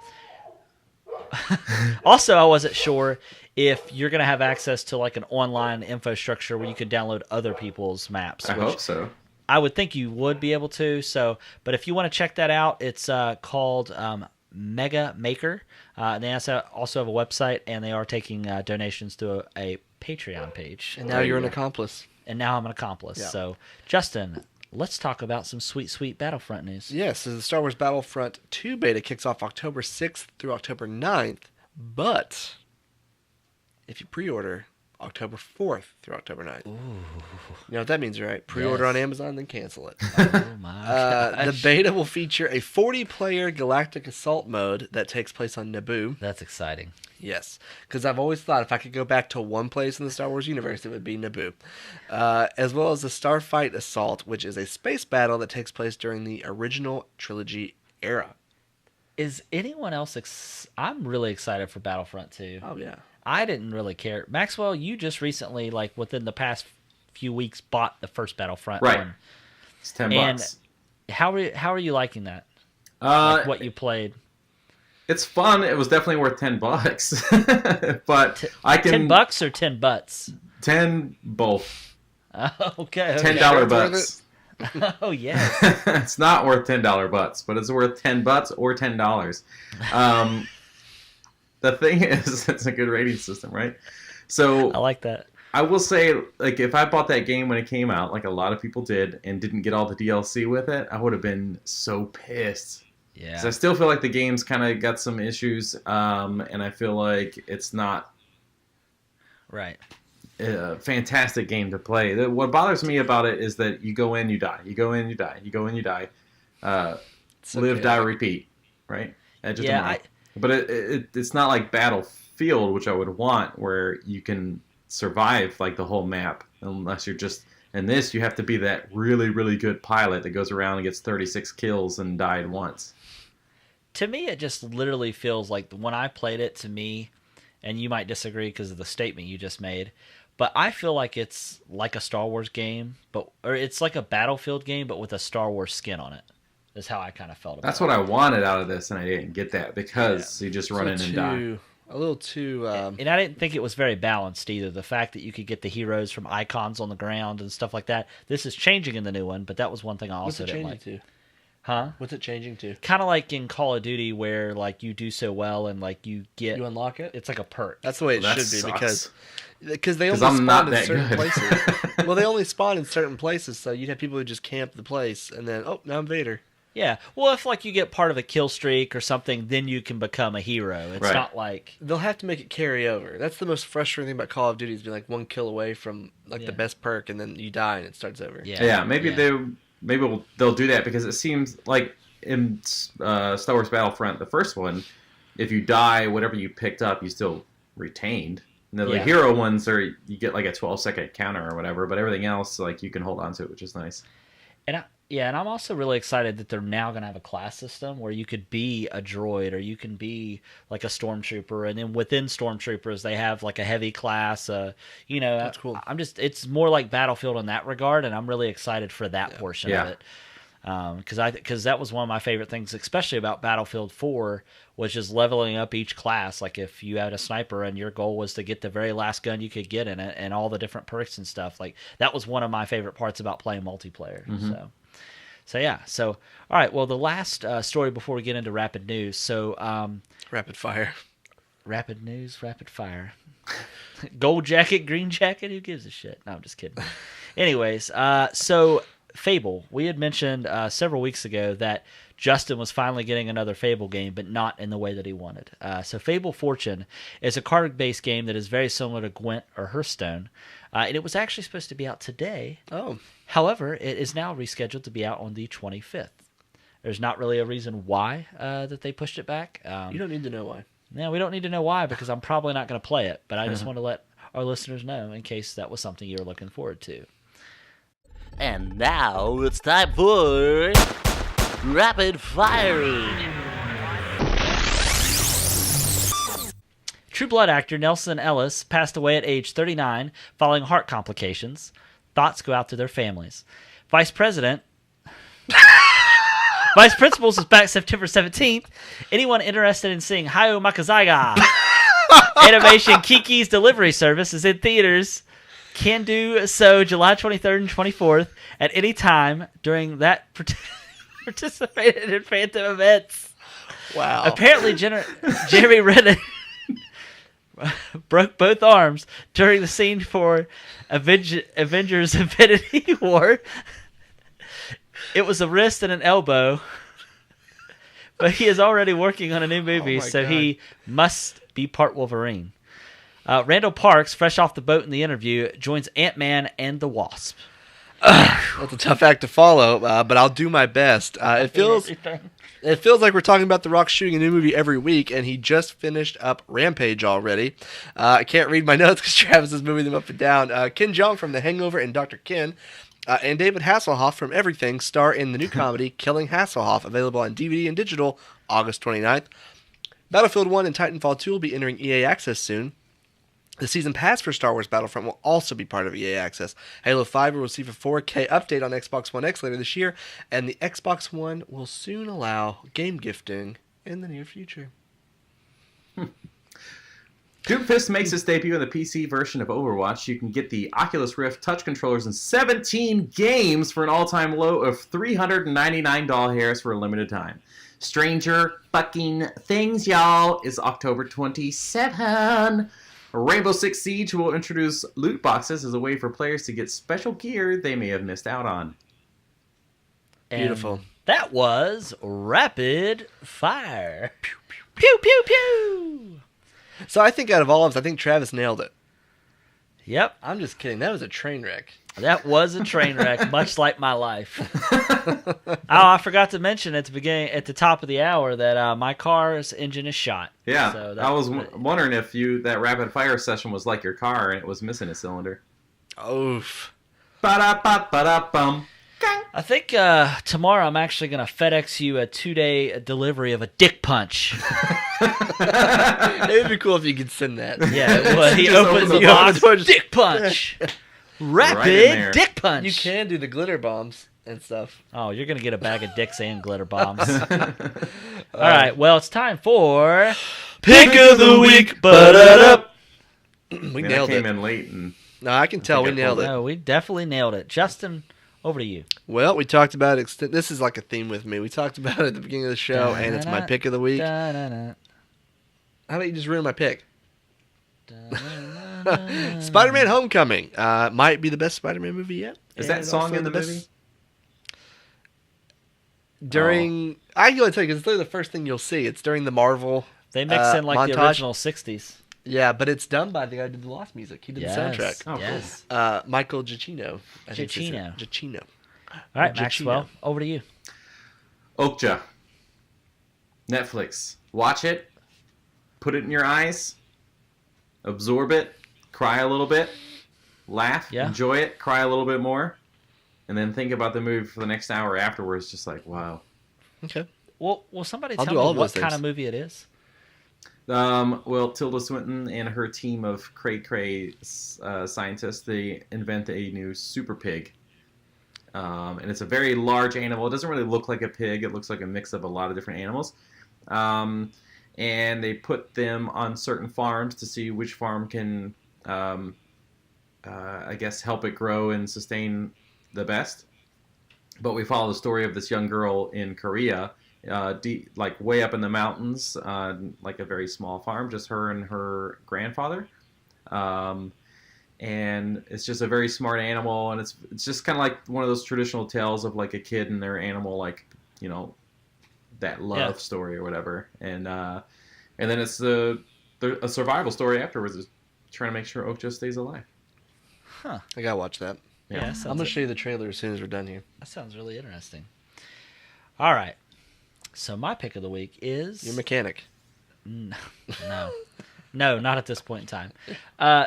I wasn't sure if you're going to have access to like an online infrastructure where you could download other people's maps. I hope so. I would think you would be able to. So, but if you want to check that out, it's called Mega Maker. And they also have a website, and they are taking donations through a Patreon page. And now you're an accomplice. And now I'm an accomplice. Yeah. So, Justin, let's talk about some sweet, sweet Battlefront news. Yes, so the Star Wars Battlefront 2 beta kicks off October 6th through October 9th, but if you pre-order October 4th through October 9th. Ooh. You know what that means, right? Pre-order on Amazon, then cancel it. Oh my gosh. The beta will feature a 40-player Galactic Assault mode that takes place on Naboo. That's exciting. Yes, because I've always thought if I could go back to one place in the Star Wars universe, it would be Naboo. As well as the Starfight Assault, which is a space battle that takes place during the original trilogy era. Is anyone else... I'm really excited for Battlefront 2. Oh, yeah. I didn't really care. Maxwell, you just recently, like within the past few weeks, bought the first Battlefront one. It's $10. And how are you liking that? Like what you played? It's fun. It was definitely worth $10, but I can $10 or 10 butts. 10 both. Okay. $10 butts. Oh yeah. It's not worth $10 butts, but it's worth 10 butts or $10. The thing is, it's a good rating system, right? So I like that. I will say, like, if I bought that game when it came out, like a lot of people did, and didn't get all the DLC with it, I would have been so pissed. Yeah. Because I still feel like the game's kind of got some issues, and I feel like it's not right. A fantastic game to play. What bothers me about it is that you go in, you die. You go in, you die. You go in, you die. Live, die, repeat. Right? But it's not like Battlefield, which I would want, where you can survive like the whole map, unless you're just In this, you have to be that really, really good pilot that goes around and gets 36 kills and died once. To me, it just literally feels like when I played it, to me, and you might disagree because of the statement you just made, but I feel like it's like a Star Wars game, or it's like a Battlefield game, but with a Star Wars skin on it. Is how I kind of felt about it. That's what I wanted out of this, and I didn't get that because you just run in and die. A little too... And I didn't think it was very balanced either. The fact that you could get the heroes from icons on the ground and stuff like that. This is changing in the new one, but that was one thing I also didn't like. What's it changing to? Huh? What's it changing to? Kind of like in Call of Duty where like you do so well and like you unlock it? It's like a perk. That's the way it should be sucks. because they only spawn in certain places. Well, they only spawn in certain places, so you'd have people who just camp the place and then, oh, now I'm Vader. Yeah. Well, if like you get part of a kill streak or something, then you can become a hero. It's not like... They'll have to make it carry over. That's the most frustrating thing about Call of Duty is being like one kill away from like the best perk and then you die and it starts over. Yeah, maybe they'll do that because it seems like in Star Wars Battlefront, the first one, if you die, whatever you picked up, you still retained. And the hero ones are you get like a 12-second counter or whatever, but everything else like you can hold on to it, which is nice. And I'm also really excited that they're now going to have a class system where you could be a droid or you can be like a stormtrooper, and then within stormtroopers they have like a heavy class. That's cool. It's more like Battlefield in that regard, and I'm really excited for that portion of it. Because that was one of my favorite things, especially about Battlefield 4, was just leveling up each class. Like if you had a sniper and your goal was to get the very last gun you could get in it, and all the different perks and stuff. Like that was one of my favorite parts about playing multiplayer. Mm-hmm. So all right. Well, the last story before we get into rapid news. So rapid fire. Rapid news, rapid fire. Gold jacket, green jacket. Who gives a shit? No, I'm just kidding. Anyways, so. Fable. We had mentioned several weeks ago that Justin was finally getting another Fable game, but not in the way that he wanted. So Fable Fortune is a card-based game that is very similar to Gwent or Hearthstone, and it was actually supposed to be out today. Oh. However, it is now rescheduled to be out on the 25th. There's not really a reason why that they pushed it back. You don't need to know why. No, we don't need to know why because I'm probably not going to play it, but I just want to let our listeners know in case that was something you were looking forward to. And now it's time for Rapid Fire. True Blood actor Nelson Ellis passed away at age 39 following heart complications. Thoughts go out to their families. Vice Principals is back September 17th. Anyone interested in seeing Hayao Makazaga? Animation Kiki's Delivery Service is in theaters. Can do so July 23rd and 24th at any time during that participated in Phantom events. Wow. Apparently, Jeremy Renner broke both arms during the scene for Avengers Infinity War. It was a wrist and an elbow, but he is already working on a new movie, so he must be part Wolverine. Randall Parks, fresh off the boat in the interview, joins Ant-Man and the Wasp. That's a tough act to follow, but I'll do my best. It feels like we're talking about The Rock shooting a new movie every week, and he just finished up Rampage already. I can't read my notes because Travis is moving them up and down. Ken Jeong from The Hangover and Dr. Ken, and David Hasselhoff from Everything star in the new comedy Killing Hasselhoff, available on DVD and digital August 29th. Battlefield 1 and Titanfall 2 will be entering EA Access soon. The season pass for Star Wars Battlefront will also be part of EA Access. Halo 5 will receive a 4K update on Xbox One X later this year, and the Xbox One will soon allow game gifting in the near future. Doomfist makes its debut in the PC version of Overwatch. You can get the Oculus Rift touch controllers in 17 games for an all-time low of $399 for a limited time. Stranger fucking Things, y'all, is October 27. Rainbow Six Siege will introduce loot boxes as a way for players to get special gear they may have missed out on. Beautiful. That was Rapid Fire. Pew, pew, pew, pew. So I think out of all of us, I think Travis nailed it. Yep. I'm just kidding. That was a train wreck. That was a train wreck, much like my life. I forgot to mention at the top of the hour that my car's engine is shot. Yeah, so I was wondering if that rapid fire session was like your car and it was missing a cylinder. Oof. Ba-da-ba-ba-da-bum. I think tomorrow I'm actually going to FedEx you a 2-day delivery of a dick punch. It would be cool if you could send that. Yeah, well, he Just opens open the the box, box. dick punch. Right Rapid in there. dick punch. You can do the glitter bombs and stuff. Oh, you're going to get a bag of dicks and glitter bombs. All right, well, it's time for Pick of the Week. Ba-da-da. We Man, nailed I came it. in late and No, I can tell we think I nailed pulled it. No, we definitely nailed it. Justin, over to you. Well, we talked about this is like a theme with me. We talked about it at the beginning of the show, and it's my pick of the week. Da-da-da. How about you just ruin my pick? Da-da-da. Spider-Man: Homecoming might be the best Spider-Man movie yet. Is that and song also in the best- movie? During, I can tell you, because it's literally the first thing you'll see. It's during the Marvel. They mix in like the montage. original 60s. Yeah, but it's done by the guy who did the Lost music. He did Yes. the soundtrack. Oh, cool. yes. Michael Giacchino. I think it's his name. Giacchino. Giacchino. All right, Giacchino. Maxwell, over to you. Okja. Netflix. Watch it. Put it in your eyes. Absorb it. Cry a little bit. Laugh. Yeah. Enjoy it. Cry a little bit more. And then think about the movie for the next hour afterwards. Just like, wow. Okay. Well, will somebody I'll tell do all me of what those kind things. of movie it is? Well, Tilda Swinton and her team of cray scientists, they invent a new super pig. And it's a very large animal. It doesn't really look like a pig. It looks like a mix of a lot of different animals. And they put them on certain farms to see which farm can, I guess, help it grow and sustain the best. But we follow the story of this young girl in Korea, like way up in the mountains, like a very small farm, just her and her grandfather. And it's just a very smart animal, and it's just kind of like one of those traditional tales of like a kid and their animal, like, you know, that love story or whatever. And then it's a survival story afterwards, is trying to make sure Okja stays alive. Huh. I gotta watch that. Yeah, I'm gonna show you the trailer as soon as we're done here. that sounds really interesting. All right. So my pick of the week is... You're a mechanic. No. No, not at this point in time.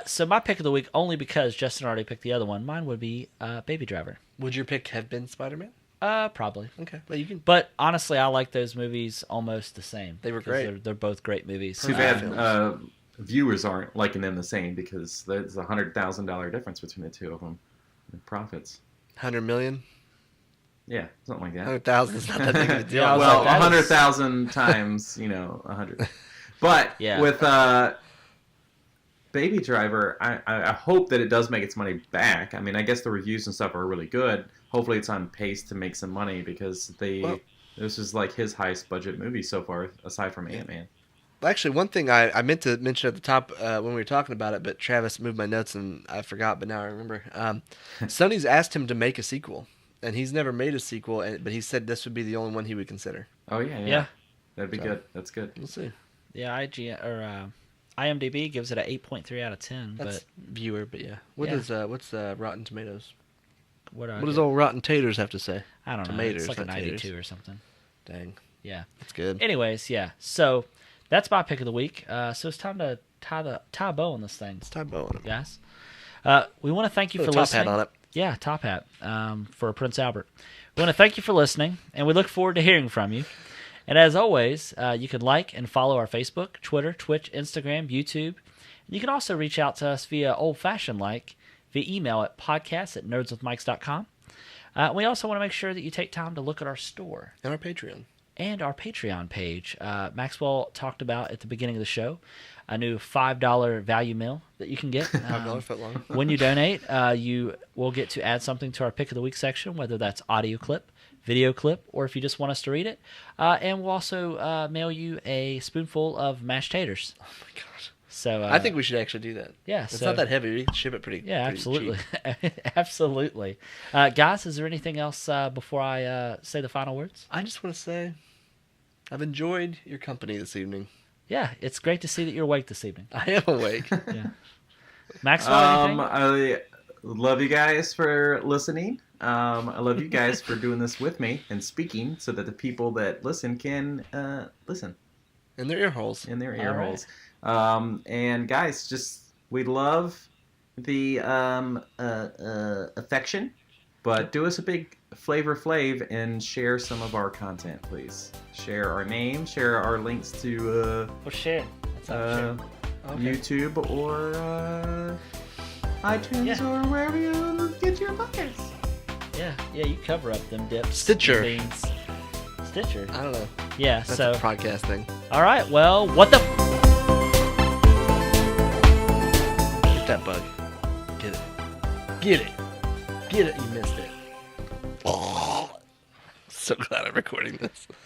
So my pick of the week, only because Justin already picked the other one, mine would be Baby Driver. Would your pick have been Spider-Man? Probably. Okay, well you can. But honestly, I like those movies almost the same. They were 'cause great. They're both great movies. Too Perfect. bad viewers aren't liking them the same, because there's a $100,000 difference between the two of them in profits. 100 million. Yeah, something like that. 100,000 is not that big of a deal. Yeah, I was Well, like, that is- 100,000 times, 100. But Yeah. with Baby Driver, I hope that it does make its money back. I mean, I guess the reviews and stuff are really good. Hopefully it's on pace to make some money, because this is like his highest budget movie so far, aside from Ant-Man. Actually, one thing I meant to mention at the top when we were talking about it, but Travis moved my notes and I forgot, but now I remember. Sony's asked him to make a sequel, and he's never made a sequel, but he said this would be the only one he would consider. Oh, yeah. Yeah. That'd be good. That's good. We'll see. Yeah, IMDb gives it an 8.3 out of 10. That's viewer, but yeah. What's Rotten Tomatoes? What What does old Rotten Taters have to say? I don't know. Tomatoes, It's like a not 92 taters. or something. Dang, Yeah. that's good. Anyways, yeah. So that's my pick of the week. So it's time to tie a bow on this thing, Let's tie a bow on it. guys. We want to thank you Put for a top listening. hat on it. Yeah, top hat for Prince Albert. We want to thank you for listening, and we look forward to hearing from you. And as always, you can like and follow our Facebook, Twitter, Twitch, Instagram, YouTube. And you can also reach out to us via old-fashioned via email at podcast@nerdswithmikes.com. We also want to make sure that you take time to look at our store And our Patreon. and our Patreon page. Maxwell talked about at the beginning of the show a new $5 value meal that you can get. $5 foot long. When you donate, you will get to add something to our Pick of the Week section, whether that's audio clip, video clip, or if you just want us to read it. And we'll also mail you a spoonful of mashed taters. Oh my gosh. So I think we should actually do that. yeah, It's so- not that heavy. We can ship it pretty. yeah, pretty absolutely, cheap. absolutely. Guys, is there anything else before I say the final words? I just want to say, I've enjoyed your company this evening. Yeah, it's great to see that you're awake this evening. I am awake. Yeah, Maxwell, anything? I love you guys for listening. I love you guys for doing this with me and speaking, so that the people that listen can listen In their ear holes. in their All ear holes. And guys, we'd love the affection, but do us a big flavor flav and share some of our content, please. Share our name, share our links to share. Okay. YouTube or iTunes or wherever you get your podcasts. Yeah, you cover up them dips. Stitcher. Beans. Stitcher. I don't know. Yeah, That's so a podcast thing. all right. Well, what the? Get that bug. Get it. Get it. Get it. You missed it. So glad I'm recording this.